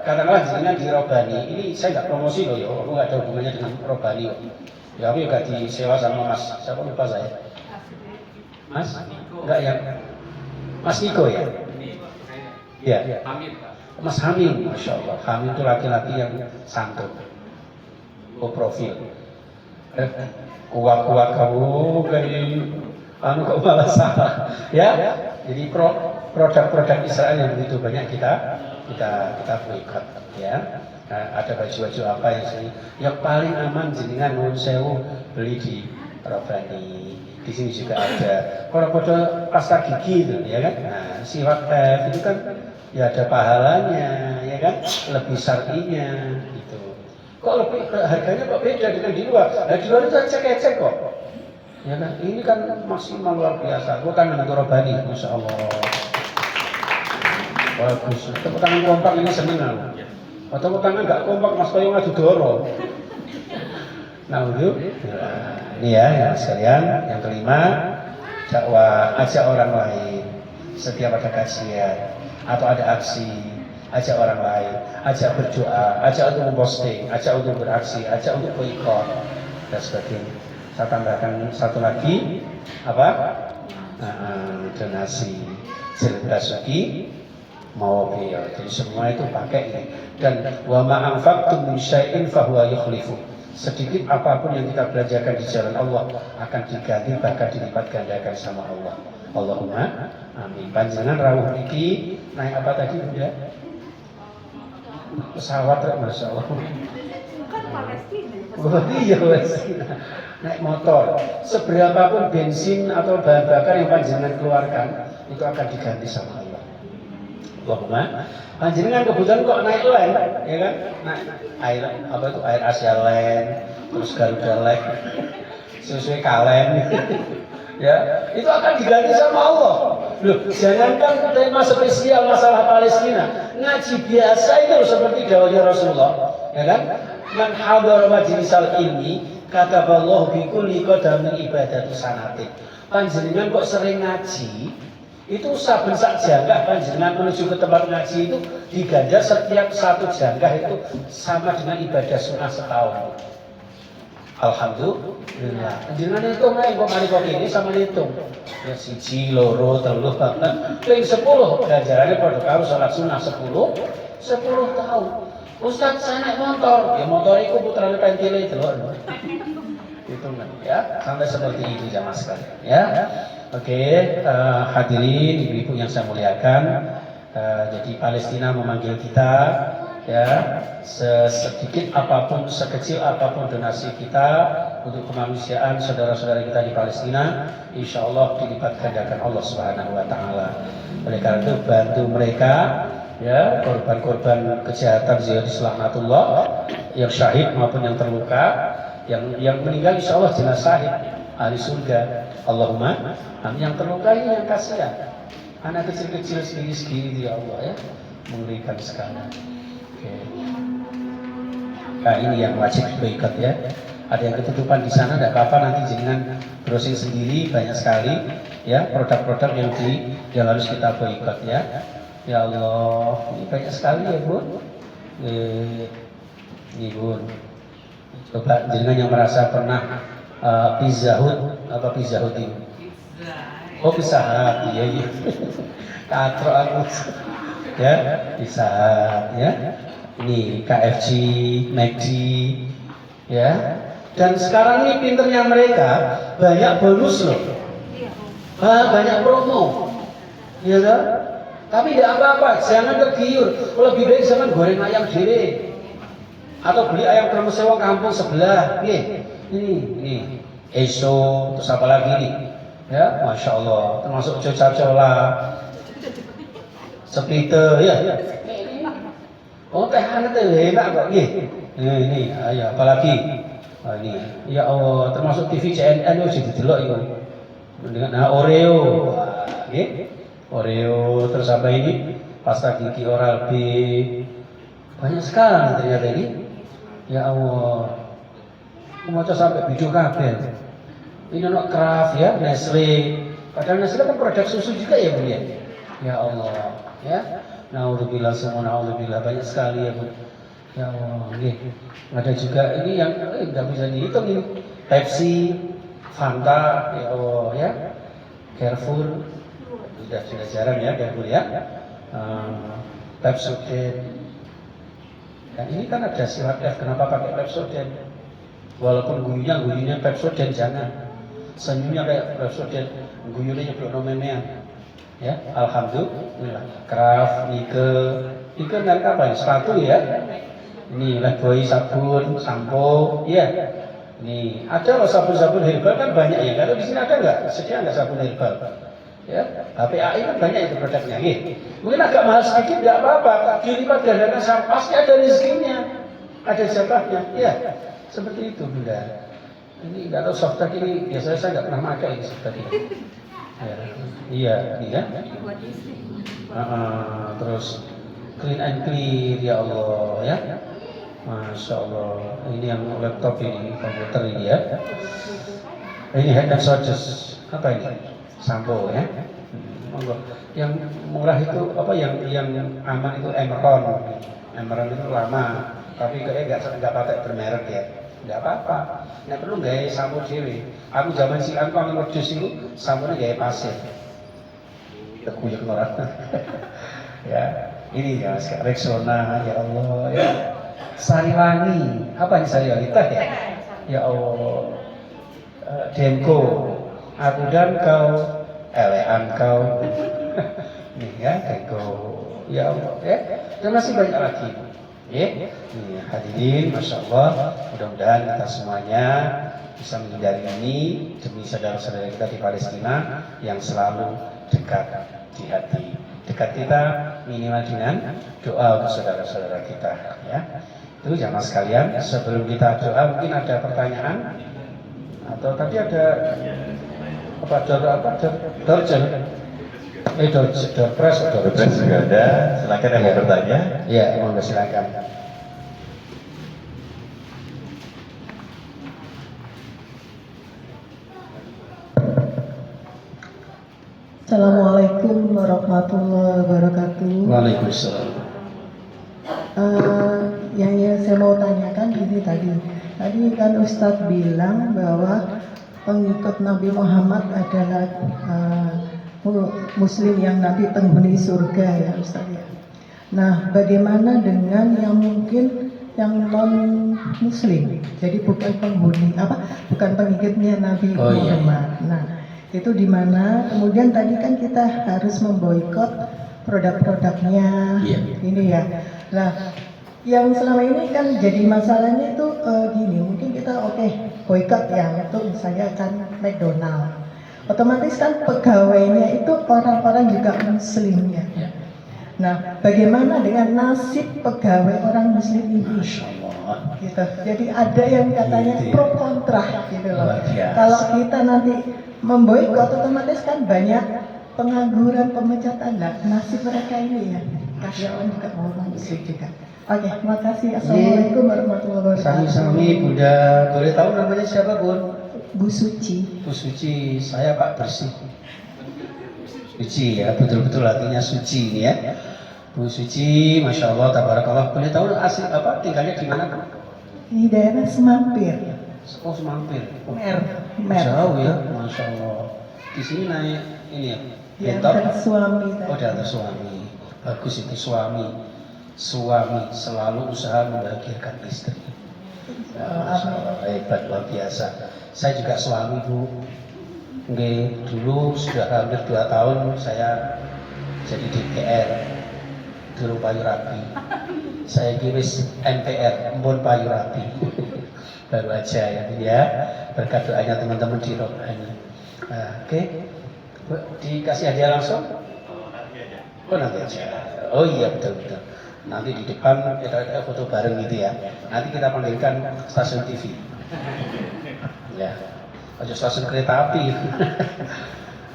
katakanlah jenengan di Robani, ini saya nggak promosi loh ya, aku nggak ada hubungannya dengan Robani. Ya aku juga disewa sama Mas, siapa lupa saya? Mas? Enggak ya? Mas Niko ya? Iya. Mas Hamim, Masya Allah. Hamim itu laki-laki yang santun, profil. Kuat-kuat kamu kayak kok malah salah. Ya, jadi produk-produk Israel yang begitu banyak kita boikot. Ya, nah, ada baju-baju apa yang paling aman jenengan nuwun sewu beli di Robani. Di sini juga ada produk pasta gigi itu, ya kan? Nah, siwak teh itu kan ya ada pahalanya, ya kan? Lebih syar'inya gitu. Kok lebih harganya kok beda dengan di luar? Nah, di luar itu cek-cek kok. Ya kan? Ini kan maksimal luar biasa. Gua kan dengan Robani, Masya Allah. Bagus. Tepuk tangan kompak ini seneng aku. Tepuk tangan nggak kompak Mas Koyo ngadu dorong. Nah, itu. Ini ya, yang sekalian. Yang kelima, dakwah ajak orang lain. Setiap ada kajian atau ada aksi, ajak orang lain, ajak berdoa, ajak untuk memposting, ajak untuk beraksi, ajak untuk boikot dan sebagainya. Saya tambahkan satu lagi, apa? Donasi, Basuki mau jadi semua itu pakai ini. Dan wa ma anfaqtum min syai'in fahuwa yukhlifu. Sedikit apapun yang kita belajarkan di jalan Allah akan diganti bahkan dilipat gandakan sama Allah. Allahumma amin. Panjenengan rawuh niki naik apa tadi ya? Pesawat, Masya Allah. Bukan Palestina. Oh iya, Palestina. Naik motor. Seberapapun bensin atau bahan bakar yang panjenengan keluarkan itu akan diganti sama Allah. Allahumma. Panjenengan kebetulan kok naik line, ya kan? Air apa itu Air Asia Line, terus Garuda Line, sesuai kalen. Ya, itu akan diganti sama Allah. Loh, jangankan tema spesial masalah Palestina, ngaji biasa itu seperti dawahnya Rasulullah, ya kan? Man hadara majlisal ilmi kataballahu bi kulli qadamin ibadatu sanatin. Panjenengan kok sering ngaji, itu saben sak jangkah panjenengan menuju ke tempat ngaji itu diganjar setiap satu jangkah itu sama dengan ibadah sunnah setahun. Alhamdulillah. Panjenengan hitung ae kok mari kok ini sama hitung. Ya siji, loro, telu, papat, ping 10 ganjarane padha karo salat sunnah 10 tahun. Ustaz saya naik motor, ya motor itu putrane pentile delok. Hitungan ya, sampai seperti itu jamaah sekalian ya. Oke, hadirin ibu-ibu yang saya muliakan, jadi Palestina memanggil kita ya, sedikit apapun, sekecil apapun donasi kita untuk kemanusiaan saudara-saudara kita di Palestina, insya Allah dilipat gandakan Allah Subhanahu Wa Taala. Oleh karena itu bantu mereka ya, korban-korban kejahatan jihadis laknatullah yang syahid maupun yang terluka, yang meninggal insya Allah jelas syahid ahli surga. Allahumma amin. Yang terluka ini yang kasihan, anak kecil-kecil segini-segini ya Allah ya, mengerikan sekali. Oke. Nah ini yang wajib boikot ya. Ada yang ketutupan di sana, tidak apa-apa, nanti jangan browsing sendiri, banyak sekali ya produk-produk yang harus kita boikot ya. Ya Allah, ini banyak sekali ya Bun. Ini Bun. Coba jangan yang merasa pernah Pizza Hut, apa Pizza Hut ini? Oh Pizza Hut, iya. Katro aku. Ya, Pizza Hut ya. Ini KFC, McD, ya. Dan sekarang ini pinternya mereka banyak bonus loh, banyak promo, ya kan? Tapi tidak apa-apa, jangan tergiur. Lebih baik jangan goreng ayam dhewe atau beli ayam kremes sewa kampung sebelah. Ini eso, terus apa lagi nih? Ya, masya Allah, termasuk coca-cola, splitter, ya. Oh teh hangat enak kok, ini, ayo apalagi? Ini, ya Allah, termasuk TV CNN itu jadi delok itu. Nah Oreo, Oreo, terus apa ini? Pasta gigi Oral B, banyak sekali ternyata ini. Ya Allah, aku mau sampai video kabel. Ini no Kraft ya, Nestle. Padahal Nestle kan produk susu juga ya Bu ya. Ya Allah, ya. Naudzubillah semua, naudzubillah banyak sekali ya Bu. Ya Allah, ada juga ini yang nggak bisa dihitung ini. Pepsi, Fanta, ya Allah ya. Carrefour, sudah jarang ya Carrefour ya. Pepsodent. Dan ini kan ada syarat F, kenapa pakai Pepsodent? Walaupun guyunya Pepsodent jangan. Senyumnya kayak Pepsodent, guyunya nyeblok nomennya. Ya, alhamdulillah. Kraft, Nike merek apa ya? Sepatu ya. Ini Lifebuoy sabun, sampo, ya. Nih, ada loh sabun-sabun herbal kan banyak ya. Kalau di sini ada nggak? Sedia nggak sabun herbal? Ya, HPAI kan banyak itu produknya. Mungkin agak mahal sedikit, nggak apa-apa. Dilipat gandakan pasti ada rezekinya, ada jatahnya. Ya, seperti itu Bunda. Ini nggak tahu softtek ini biasanya saya nggak pernah pakai ini softtek ini. Iya, iya. Terus clean and clear ya Allah ya. Masya Allah. Ini yang laptop ini, komputer ini ya. Ini Head and Shoulders. Apa ini? Sampo ya. Yang murah itu apa? Yang aman itu Emeron. Emeron itu lama, tapi kayaknya nggak pakai bermerek ya. Nggak apa-apa. Nggak perlu gaya sampo dewe. Aku zaman siang kalau ngedus itu samponya gaya pasir. Kuyuk norak. Ya, ini ya Rexona ya Allah ya. Sariwangi, apa ini Sariwangi teh ya? Ya Allah. Denko, aku dan kau, elean kau. Nih ya, Denko. Ya Allah ya. Dan masih banyak lagi. Ya, nih, hadirin, masya Allah, mudah-mudahan kita semuanya bisa menghindari ini demi saudara-saudara kita di Palestina yang selalu dekat di hati. Dekat kita minimal dengan doa untuk saudara-saudara kita. Ya, itu jamaah sekalian. Sebelum kita doa, mungkin ada pertanyaan atau tadi ada apa? Doorpress juga ada. Silakan yang mau bertanya. Ya, monggo silakan. Assalamualaikum warahmatullahi wabarakatuh. Waalaikumsalam. Yang saya mau tanyakan ini tadi kan Ustadz bilang bahwa pengikut Nabi Muhammad adalah Muslim yang nanti penghuni surga ya Ustadz ya. Nah, bagaimana dengan yang mungkin yang non Muslim, jadi bukan bukan pengikutnya Nabi Muhammad. Nah, itu di mana kemudian tadi kan kita harus memboikot produk-produknya ini ya. Nah, yang selama ini kan jadi masalahnya itu gini, mungkin kita boikot ya untuk misalnya kan McDonald, otomatis kan pegawainya itu orang-orang juga Muslim ya. Nah, bagaimana dengan nasib pegawai orang Muslim ini? Masya Allah. Gitu. Jadi ada yang katanya pro kontra gitu loh. Kalau kita nanti memboikot, otomatis kan banyak pengangguran, pemecatan. Nah, nasib mereka ini ya, karyawan juga mau masuk juga. Oke, terima kasih. Assalamualaikum warahmatullahi wabarakatuh. Sami-sami Bunda, boleh tahu namanya siapa Bun? Bu Suci. Bu Suci, saya Pak Bersih. Suci ya, betul-betul artinya suci ini ya. Bu Suci, Masya Allah, Tabarakallah. Boleh tahu asli apa, tinggalnya di mana? Di daerah Semampir. Oh, Semampir. Mer. Jauh ya, Masya Allah. Di sini naik ini ya, Diantar suami tadi. Oh, diantar suami. Bagus itu suami. Suami selalu usaha membahagiakan istri. Masya Allah, hebat luar biasa. Saya juga suami Bu. Dulu sudah hampir 2 tahun saya jadi DPR dulu Payu Rabi. Saya kiris MPR Embon Payu Rabi. Baru aja ya, berkat doanya teman-teman di Rohani. Oke. Dikasih hadiah langsung? Oh, nanti aja. Oh iya, betul. Nanti di depan kita foto bareng gitu ya. Nanti kita panggilkan stasiun TV. Ya. Aja stasiun kereta api.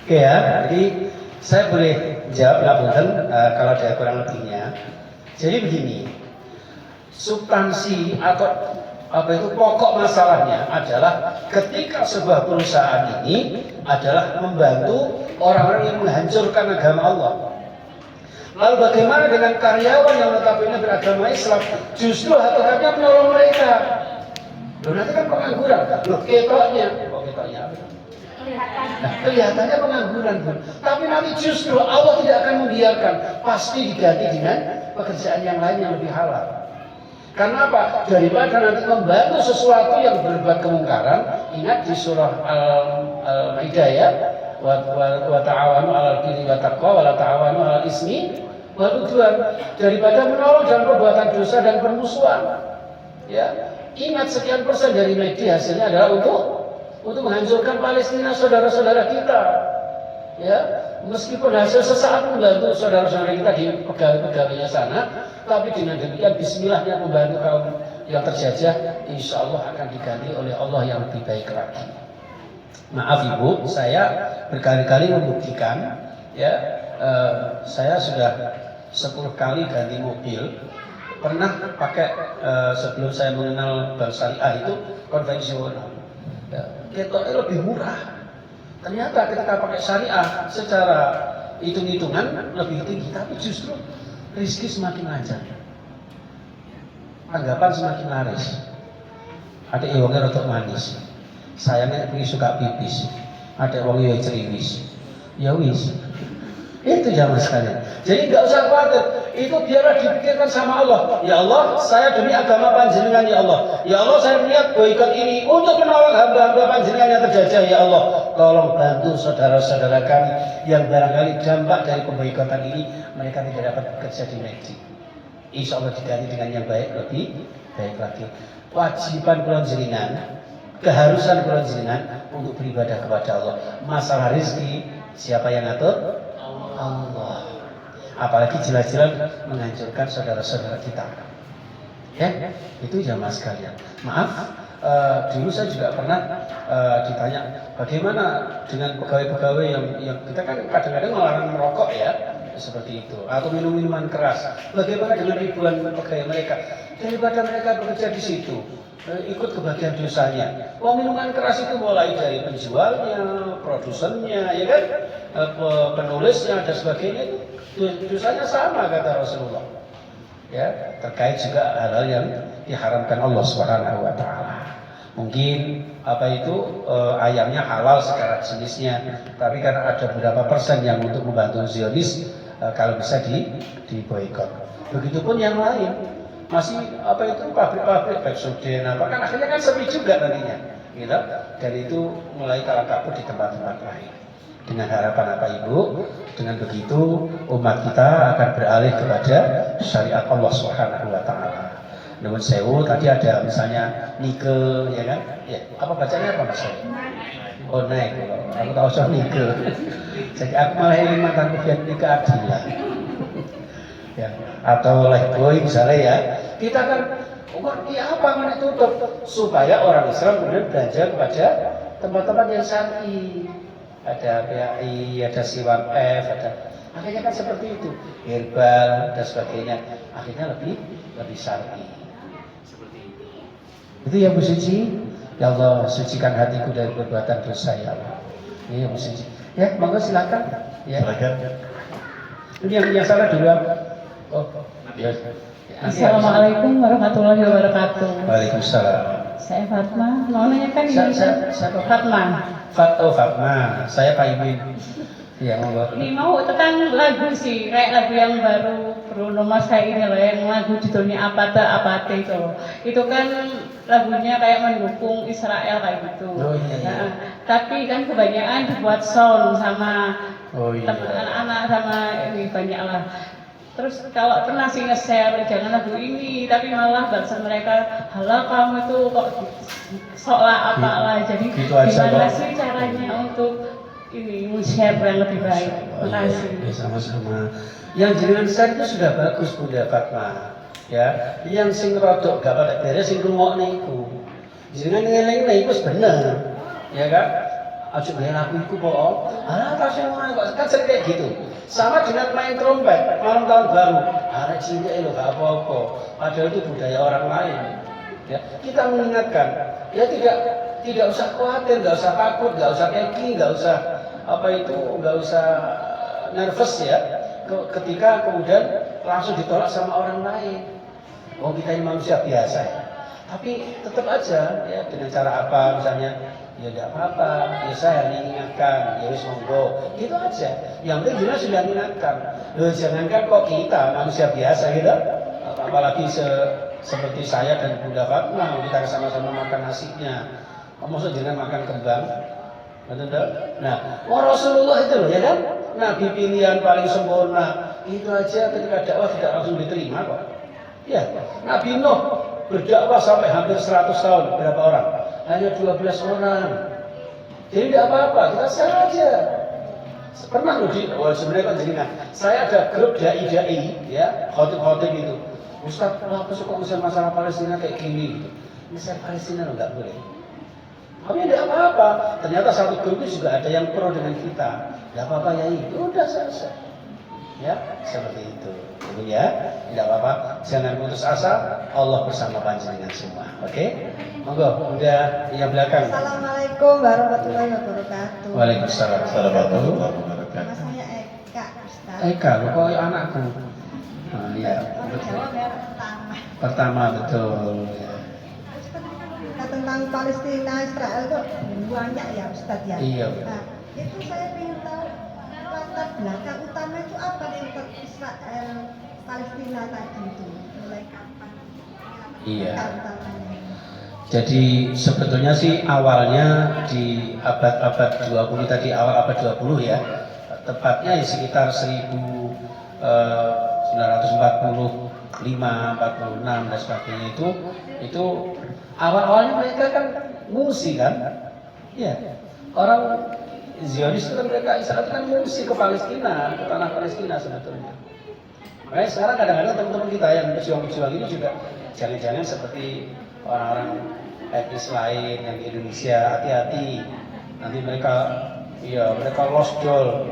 Oke ya, jadi saya boleh jawab ngapunten kalau ada kurang lebihnya. Jadi begini, substansi atau pokok masalahnya adalah ketika sebuah perusahaan ini adalah membantu orang-orang yang menghancurkan agama Allah. Lalu bagaimana dengan karyawan yang notabene beragama Islam? Justru hakikatnya menolong mereka. Loh, nanti kan pengangguran. Loh, ketoknya apa? Nah, kelihatannya pengangguran, Bu. Tapi nanti justru Allah tidak akan membiarkan. Pasti diganti dengan pekerjaan yang lain yang lebih halal. Karena apa? Daripada nanti membantu sesuatu yang berbuat kemungkaran. Ingat di surah Al-Maidah ya. Wa ta'awanu 'alal birri wa taqwa wa la ta'awanu 'alal ismi wal 'udwan. Daripada menolong dalam perbuatan dosa dan permusuhan. Ya. Ingat sekian persen dari media hasilnya adalah untuk menghancurkan Palestina, saudara-saudara kita. Ya, meskipun hasil sesaat membantu saudara-saudara kita di pegawai-pegawainya sana, tapi dengan demikian bismillahnya membantu kaum yang terjajah, insya Allah akan diganti oleh Allah yang lebih baik lagi. Maaf Ibu, saya berkali-kali membuktikan, ya, saya sudah 10 kali ganti mobil. Pernah pakai sebelum saya mengenal bank syariah itu konvensional. Ya, ketoknya lebih murah. Ternyata ketika pakai syariah secara hitung-hitungan lebih tinggi, tapi justru rezeki semakin lancar. Anggapan semakin laris. Ada wongnya rotok manis. Sayangnya pergi suka pipis. Ada wongnya ceriwis. Ya wis. Itu zaman sekalian. Jadi nggak usah khawatir. Itu biarlah dipikirkan sama Allah. Ya Allah, saya demi agama panjenengan ya Allah. Ya Allah, saya melihat boikot ini untuk menolong hamba-hamba panjenengan yang terjajah ya Allah. Tolong bantu saudara-saudara kami yang barangkali dampak dari pemboikotan ini mereka tidak dapat bekerja di McD. Insya Allah diganti dengan yang baik, lebih baik lagi. Kewajiban panjenengan, keharusan panjenengan untuk beribadah kepada Allah. Masalah rezeki siapa yang atur? Allah. Apalagi jelas-jelas menghancurkan saudara-saudara kita. Ya, itu jamaah sekalian. Maaf, dulu saya juga pernah ditanya bagaimana dengan pegawai-pegawai yang kita kan kadang-kadang melarang merokok ya, seperti itu, atau minum-minuman keras. Bagaimana dengan ribuan pegawai mereka? Daripada mereka bekerja di situ, ikut kebagian dosanya. Minuman keras itu mulai dari penjualnya, produsennya, ya kan, penulisnya dan sebagainya itu dosanya sama kata Rasulullah. Ya, terkait juga hal-hal yang diharamkan Allah Subhanahu wa taala. Mungkin ayamnya halal secara jenisnya, tapi karena ada beberapa persen yang untuk membantu Zionis, kalau bisa diboikot. Begitupun yang lain, masih pabrik-pabrik Pepsodent kan akhirnya kan sepi juga nantinya, gitu. Dan itu mulai kalah kabut di tempat-tempat lain. Dengan harapan apa Ibu? Dengan begitu umat kita akan beralih kepada syariat Allah Subhanahu wa taala. Nuwun sewu, tadi ada misalnya nike, ya kan? Ya, apa bacanya apa Mas? Oh naik, aku tahu soal nike. Jadi aku malah ingin mantan kuliah nike adilah. Ya, atau lehboy misalnya ya. Kita kan, apa mana tutup supaya orang Islam kemudian belajar kepada tempat-tempat yang syar'i. Ada PAI, ada Siwan F, akhirnya kan seperti itu, herbal dan sebagainya. Akhirnya lebih syar'i. Itu ya Bu Suci. Ya Allah, sucikan hatiku dari perbuatan dosa ya Allah. Iya Bu Suci. Ya, monggo silakan. Ya. Silakan. Ini yang salah dulu. Oh, ya. Assalamualaikum warahmatullahi wabarakatuh. Waalaikumsalam. Saya Fatma. Mau nanyakan ini. Siapa? Fatma. Fatma. Saya Pak Imin. Iya, monggo. Ini mau tentang lagu sih, kayak lagu yang baru Bruno Mars kayak ini loh, yang lagu judulnya Apate itu loh. Itu kan lagunya kayak mendukung Israel kayak gitu. Oh iya. Nah, tapi kan kebanyakan dibuat sound sama anak-anak sama ini banyak lah. Terus kalau pernah sih nge-share jangan lagu ini, tapi malah bahasa mereka halah kamu itu kok seolah apalah. Jadi gimana sih caranya untuk ini share yang lebih baik? Terima kasih. Ya, sama-sama. Yang jenengan share itu sudah bagus Bunda Fatma. Ya, yang sing rodok gak pada beres sing rungokne iku. Jenengan ngelingne iku wis bener. Ya kan? Aja gawe lagu iku kok. Alah pas ngono kok kan sering kayak gitu. Sama dengan main trompet malam tahun baru. Arek cilik lho gak apa-apa. Padahal itu budaya orang lain. Ya, kita mengingatkan, ya tidak usah khawatir, nggak usah takut, nggak usah keki, nggak usah nggak usah nervous ya. Ketika kemudian langsung ditolak sama orang lain. Oh kita ini manusia biasa ya. Tapi tetap aja ya dengan cara apa misalnya ya tidak apa-apa, ya saya hanya ingatkan, ya wis monggo, gitu aja. Yang penting jelas sudah ingatkan. Loh jangankan kok kita manusia biasa gitu, apalagi seperti saya dan Bunda Fatma kita sama-sama makan nasinya. Maksud jangan makan kembang, betul? Nah, Rasulullah itu loh ya kan, Nabi pilihan paling sempurna. Itu aja ketika dakwah tidak langsung diterima kok. Ya, Nabi Nuh berdakwah sampai hampir 100 tahun, berapa orang? Hanya 12 orang. Jadi tidak apa-apa, kita share aja. Pernah loh sebenarnya kan jenengan. Saya ada grup dai-dai ya, khotib-khotib itu. Ustaz, kenapa suka urusan masalah Palestina kayak gini gitu. Masalah Palestina loh nggak boleh. Tapi tidak apa-apa. Ternyata satu grup itu juga ada yang pro dengan kita. Tidak apa-apa ya itu udah selesai. Ya, seperti itu. Jadi ya, tidak apa-apa. Jangan putus asa. Allah bersama panjenengan semua. Oke? Monggo, udah yang belakang. Assalamualaikum warahmatullahi wabarakatuh. Waalaikumsalam warahmatullahi wabarakatuh. Nama saya Eka, Ustaz. Eka, kok anakku. Nah, ya, betul. Jawab yang pertama. Pertama betul. Ya. Nah, tentang Palestina Israel itu banyak ya Ustaz ya. Iya. Nah, itu saya ingin tahu latar belakang utama itu apa nih untuk Israel Palestina tadi itu mulai kapan? Iya. Latar utamanya. Jadi sebetulnya sih awalnya di abad 20 tadi, awal abad 20 ya. Tepatnya ya sekitar 1945, 46 dan sebagainya itu awal-awalnya mereka kan ngungsi kan. Iya. Orang Zionis itu kan mereka Israel itu kan ngungsi ke Palestina, ke tanah Palestina sebetulnya. Makanya sekarang kadang-kadang teman-teman kita yang berjuang-berjuang ini juga jangan-jangan seperti orang-orang etnis lain yang di Indonesia, hati-hati nanti mereka lost doll,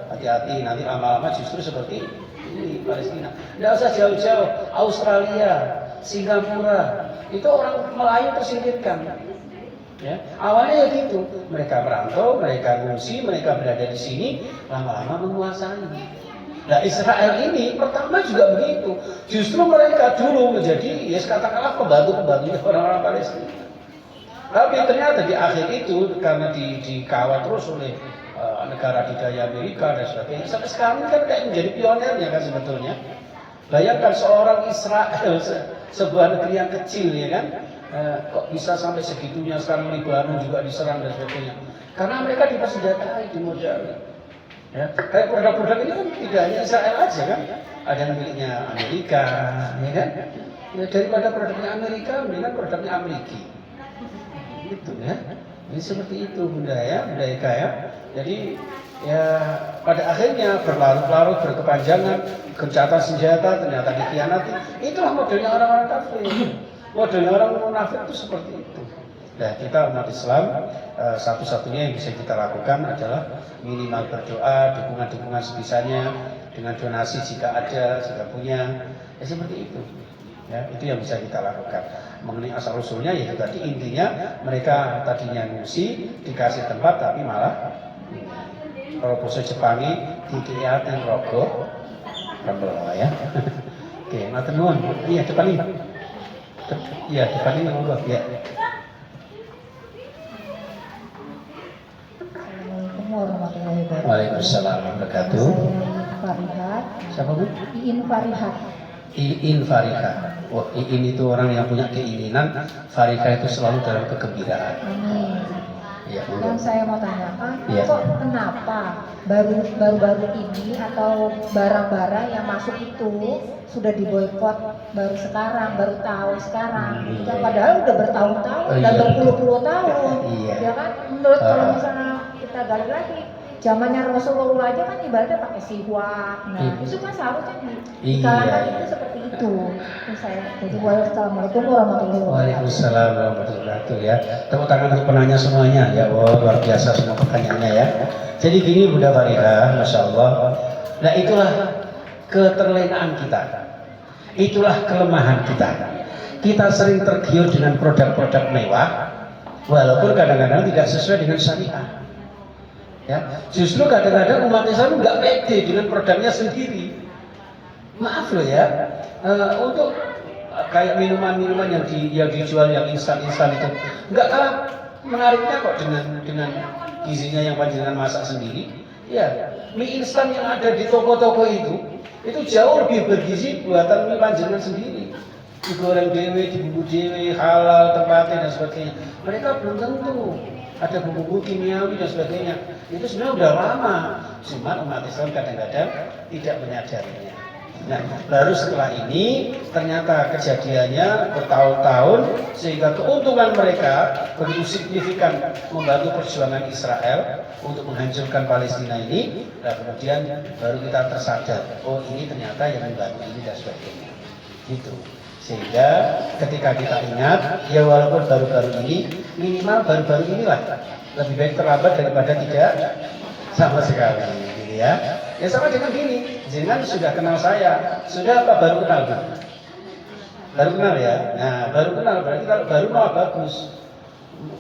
hati-hati nanti lama-lama justru seperti ini Palestina. Tidak usah jauh-jauh, Australia Singapura, itu orang Melayu tersingkirkan. Ya, awalnya ya gitu, mereka merantau, mereka ngungsi, mereka berada di sini, lama-lama menguasai. Nah Israel ini pertama juga begitu, justru mereka dulu menjadi, ya katakanlah pembantu-pembantunya orang-orang Palestina. Tapi ternyata di akhir itu karena dikawal terus oleh negara didaya Amerika dan sebagainya, sampai sekarang kan kayak menjadi pionirnya kan sebetulnya. Bayangkan seorang Israel, sebuah negeri yang kecil ya kan, kok bisa sampai segitunya, sekarang Lebanon juga diserang dan sebagainya. Karena mereka dipersenjatai, dimodali. Ya, kayak produk-produk ini kan tidak hanya Israel aja kan, ada yang miliknya Amerika, ya kan. Ya, daripada produknya Amerika, mendingan produknya Amerika. Gitu ya. Ini seperti itu budaya ya. Jadi ya pada akhirnya berlarut-larut, berkepanjangan, gencatan senjata, ternyata dikhianati. Itulah modelnya orang-orang kafir. Modelnya orang munafik itu seperti itu. Nah, kita umat Islam satu-satunya yang bisa kita lakukan adalah minimal berdoa, dukungan-dukungan sebisanya, dengan donasi jika ada, jika punya, ya seperti itu. Ya, itu yang bisa kita lakukan. Mengenai asal usulnya ya tadi intinya mereka tadinya ngungsi, dikasih tempat tapi malah kalau bahasa Jepangi dikiatin rogo, rambel ya. Oke, matur nuwun. Iya, depan ini. Iya, depan ini ngomong ya. Assalamualaikum warahmatullahi wabarakatuh. Waalaikumsalam warahmatullahi wabarakatuh. Saya Farihat. Siapa Bu? Iin Farihat. Iin Farika. Wah, Iin itu orang yang punya keinginan, Farika itu selalu dalam kegembiraan. Amin. Iya, Yang saya mau tanyakan, Iya. kok kenapa baru-baru ini atau barang-barang yang masuk itu sudah diboikot baru sekarang, baru tahu sekarang? Iya. Yang padahal udah bertahun-tahun Oh, dan iya. berpuluh-puluh tahun. Iya. Ya kan? Menurut kalau misalnya kita gali lagi, zamannya Rasulullah aja kan ibaratnya pakai siwak. Nah, Iya. itu kan seharusnya di Iya. kalangan itu seperti itu. Ini saya. Jadi wassalamualaikum warahmatullahi wabarakatuh. Waalaikumsalam warahmatullahi wabarakatuh ya. Tepuk tangan untuk penanya semuanya ya. Wah, luar biasa semua pertanyaannya ya. Jadi gini Bunda Farida, Masya Allah. Nah itulah keterlenaan kita. Itulah kelemahan kita. Kita sering tergiur dengan produk-produk mewah, walaupun kadang-kadang tidak sesuai dengan syariah. Ya, justru kadang-kadang umat Islam nggak pede dengan produknya sendiri. Maaf loh ya, untuk kayak minuman-minuman yang dijual yang instan-instan itu nggak kalah menariknya kok dengan gizinya yang panjenengan masak sendiri. Ya, mie instan yang ada di toko-toko itu jauh lebih bergizi buatan mie panjenengan sendiri. Digoreng dewe, dibumbu dewe, halal, tempatnya dan sebagainya. Mereka belum tentu ada bumbu-bumbu kimiawi dan sebagainya. Itu sebenarnya udah lama, cuma umat Islam kadang-kadang tidak menyadarinya. Nah, baru setelah ini ternyata kejadiannya bertahun-tahun sehingga keuntungan mereka begitu signifikan membantu perjuangan Israel untuk menghancurkan Palestina ini. Dan kemudian baru kita tersadar, oh ini ternyata yang membantu ini dan sebagainya. Gitu. Sehingga ketika kita ingat, ya walaupun baru-baru ini, minimal baru-baru inilah lebih baik terlambat daripada tidak sama sekali, gitu ya. Ya sama dengan gini, jangan sudah kenal saya, sudah apa baru kenal kan? Baru kenal ya. Nah baru kenal berarti kalau baru malah bagus,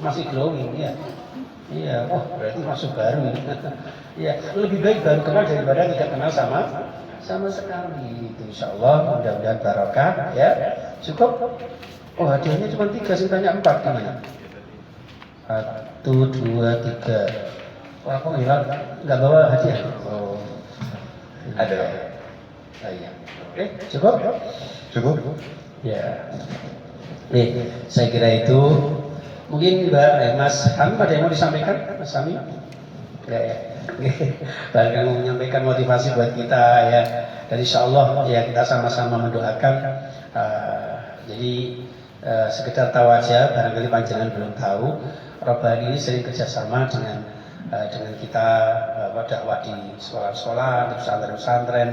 masih glowing ya. Iya, oh berarti masuk baru. Iya, lebih baik baru kenal daripada tidak kenal sama sekali. Itu insya Allah mudah-mudahan barokah ya. Cukup. Oh hadiahnya cuma 3, saya tanya 4 gimana? 1, 2, 3. Wah kok hilang? Nggak bawa hadiah? Oh. Ada. Oh, iya. Oke, cukup? Cukup? Ya. Nih, saya kira itu mungkin Mas Ham ada yang mau disampaikan, Mas Sami? Ya. Bahkan mau menyampaikan motivasi buat kita ya. Dan insya Allah ya kita sama-sama mendoakan. Jadi sekedar tahu aja, barangkali panjenengan belum tahu. Robbani ini sering kerjasama dengan kita dakwah di sekolah-sekolah, di pesantren-pesantren,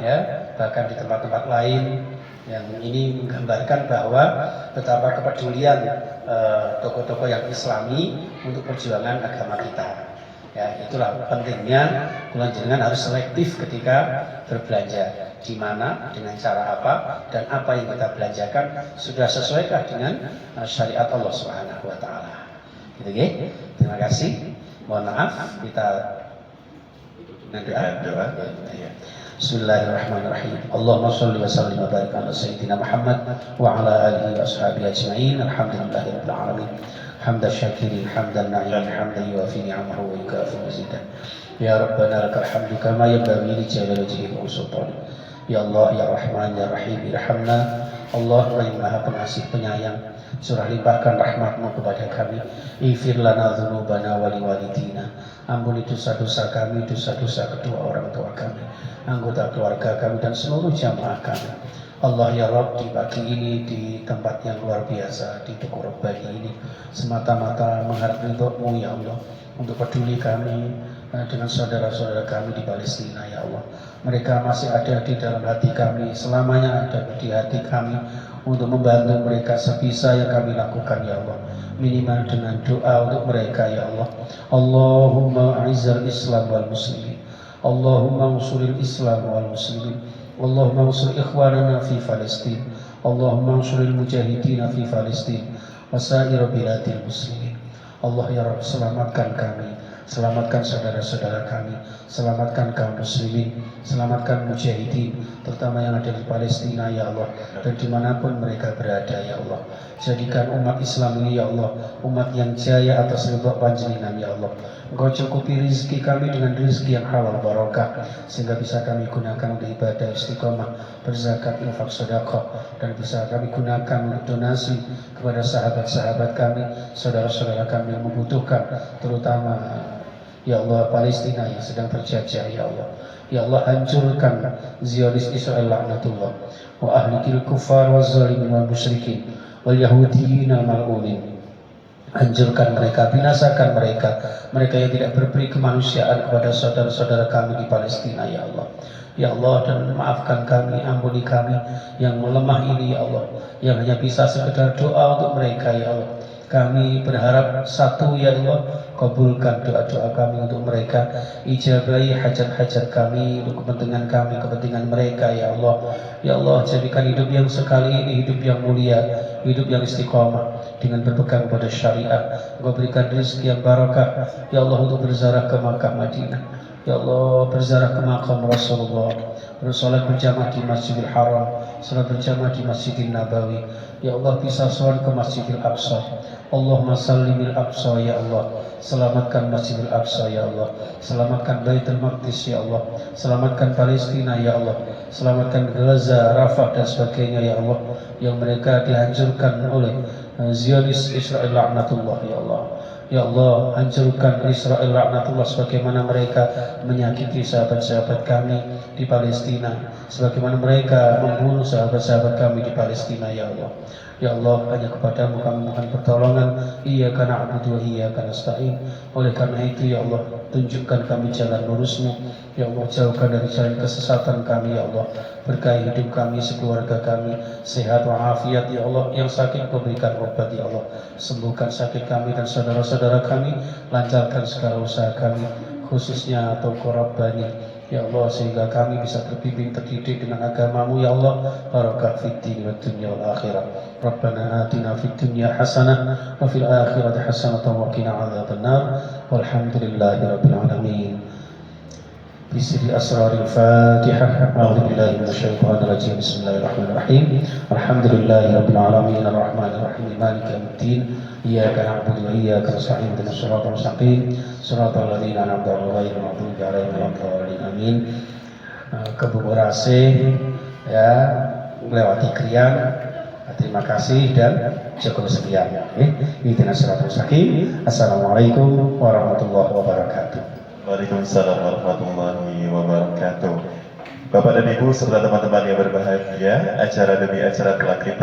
ya bahkan di tempat-tempat lain yang ini menggambarkan bahwa betapa kepedulian tokoh-tokoh yang Islami untuk perjuangan agama kita. Ya itulah pentingnya panjenengan harus selektif ketika berbelanja. di mana, dengan cara apa, dan apa yang kita belanjakan sudah sesuaikah dengan syariat Allah Subhanahu wa taala. Gitu ya. Terima kasih. Mohon maaf kita doa. Iya. Bismillahirrahmanirrahim. Allahumma shalli wa sallim wa barik ala sayyidina Muhammad wa ala alihi wa ashabihi ajma'in. Alhamdulillahirabbil alamin. Hamdan syakirin, hamdan na'imin, hamdan yuwafi ni'amahu wa yukafi mazidah. Ya Rabbana lakal hamdu kama yanbaghi li jalali wajhika wa sultanik. Ya Allah, ya Rahman, ya Rahim, irhamna. Allah yang Maha Pengasih Penyayang, surah limpahkan rahmat-Mu kepada kami. Ighfir lana dzunubana wa liwalidina. Ampuni dosa-dosa kami, dosa-dosa kedua orang tua kami, anggota keluarga kami, dan seluruh jamaah kami. Allah ya Rabb, di pagi ini, di tempat yang luar biasa, di Tugu Rabbani ini, semata-mata mengharap ridho-Mu ya Allah, untuk peduli kami dengan saudara-saudara kami di Palestina ya Allah. Mereka masih ada di dalam hati kami, selamanya ada di hati kami, untuk membantu mereka sebisa yang kami lakukan ya Allah, minimal dengan doa untuk mereka ya Allah. Allahumma a'izzal Islam wal muslimin, Allahumma ansuril Islam wal muslimin, Allahumma ansur ikhwanana fi Palestin, Allahumma ansuril mujahidina fi Palestin wa sa'ir biladil muslimin. Allah ya Rabb, selamatkan kami, selamatkan saudara-saudara kami, selamatkan kaum muslimin, selamatkan mujahidin, terutama yang ada di Palestina ya Allah, dan dimanapun mereka berada ya Allah. Jadikan umat Islam ini ya Allah, umat yang jaya atas ridha Panjenengan ya Allah. Engkau cukupi rezeki kami dengan rezeki yang halal barokah, sehingga bisa kami gunakan untuk ibadah istiqomah, berzakat, infak, sedekah, dan bisa kami gunakan untuk donasi kepada sahabat-sahabat kami, saudara-saudara kami yang membutuhkan, terutama ya Allah Palestina yang sedang terjajah ya Allah. Ya Allah, hancurkan Zionis Israel laknatullah, wa ahlikil kufar wa zalimin wal musyrikin wal yahudiyin al mal'unin. Hancurkan mereka, binasakan mereka, mereka yang tidak berberi kemanusiaan kepada saudara-saudara kami di Palestina ya Allah. Ya Allah, dan maafkan kami, ampuni kami yang melemah ini ya Allah, yang hanya bisa sekedar doa untuk mereka ya Allah. Kami berharap satu ya Allah, kabulkan doa-doa kami untuk mereka, ijabahi hajat-hajat kami, untuk kepentingan kami, kepentingan mereka ya Allah. Ya Allah, jadikan hidup yang sekali ini hidup yang mulia, hidup yang istiqomah dengan berpegang pada syariat. Engkau berikan rezeki yang barakah ya Allah, untuk berziarah ke Makkah Madinah ya Allah, berziarah ke makam Rasulullah, bersolat berjamaah di Masjidil Haram, salat berjamaah di Masjidil Nabawi ya Allah, bisa sholat ke Masjidil Aqsa. Allahumma sallimil Aqsa ya Allah, selamatkan Masjidil Aqsa ya Allah, selamatkan Baitul Maqdis ya Allah, selamatkan Palestina ya Allah, selamatkan Gaza, Rafah dan sebagainya ya Allah, yang mereka dihancurkan oleh Zionis Israel laknatullah ya Allah. Ya Allah, hancurkan Israel laknatullah sebagaimana mereka menyakiti sahabat-sahabat kami di Palestina, sebagaimana mereka membunuh sahabat-sahabat kami di Palestina ya Allah. Ya Allah, hanya kepadamu kami mohon pertolongan. Iyyaka na'budu wa iyyaka nasta'in. Oleh karena itu ya Allah, tunjukkan kami jalan lurus-Mu ya Allah, jauhkan dari jalan kesesatan kami ya Allah. Berkahi hidup kami, sekeluarga kami, sehat walafiat ya Allah. Yang sakit Kau berikan obat ya Allah, sembuhkan sakit kami dan saudara-saudara kami, lancarkan segala usaha kami, khususnya Tugu Rabbani ya Allah, sehingga kami bisa terbimbing, terdidik dengan agama-Mu ya Allah. Barakah fid din wad dunya wal akhirah. Rabbana atina fid dunya hasanah wa fil akhirati hasanah wa qina adzabannar. Walhamdulillahi rabbil alamin. Bisri asraril Fatihah. A'udzu billahi minasyaitonir rajim. Bismillahirrahmanirrahim. Alhamdulillahi rabbil alamin arrahmanir rahim maliki yaumiddin. Iyyaka na'budu wa iyyaka nasta'in. Ihdinas siratal mustaqim. Shiratal ladzina an'amta 'alaihim ghairil maghdubi 'alaihim waladdallin. Amin. Ke Bogor ya, melewati Krian. Terima kasih dan cukup sekian. Ihdinas siratal mustaqim. Assalamualaikum warahmatullahi wabarakatuh. Waalaikumsalam warahmatullahi wabarakatuh. Bapak dan Ibu serta teman-teman yang berbahagia, acara demi acara telah kita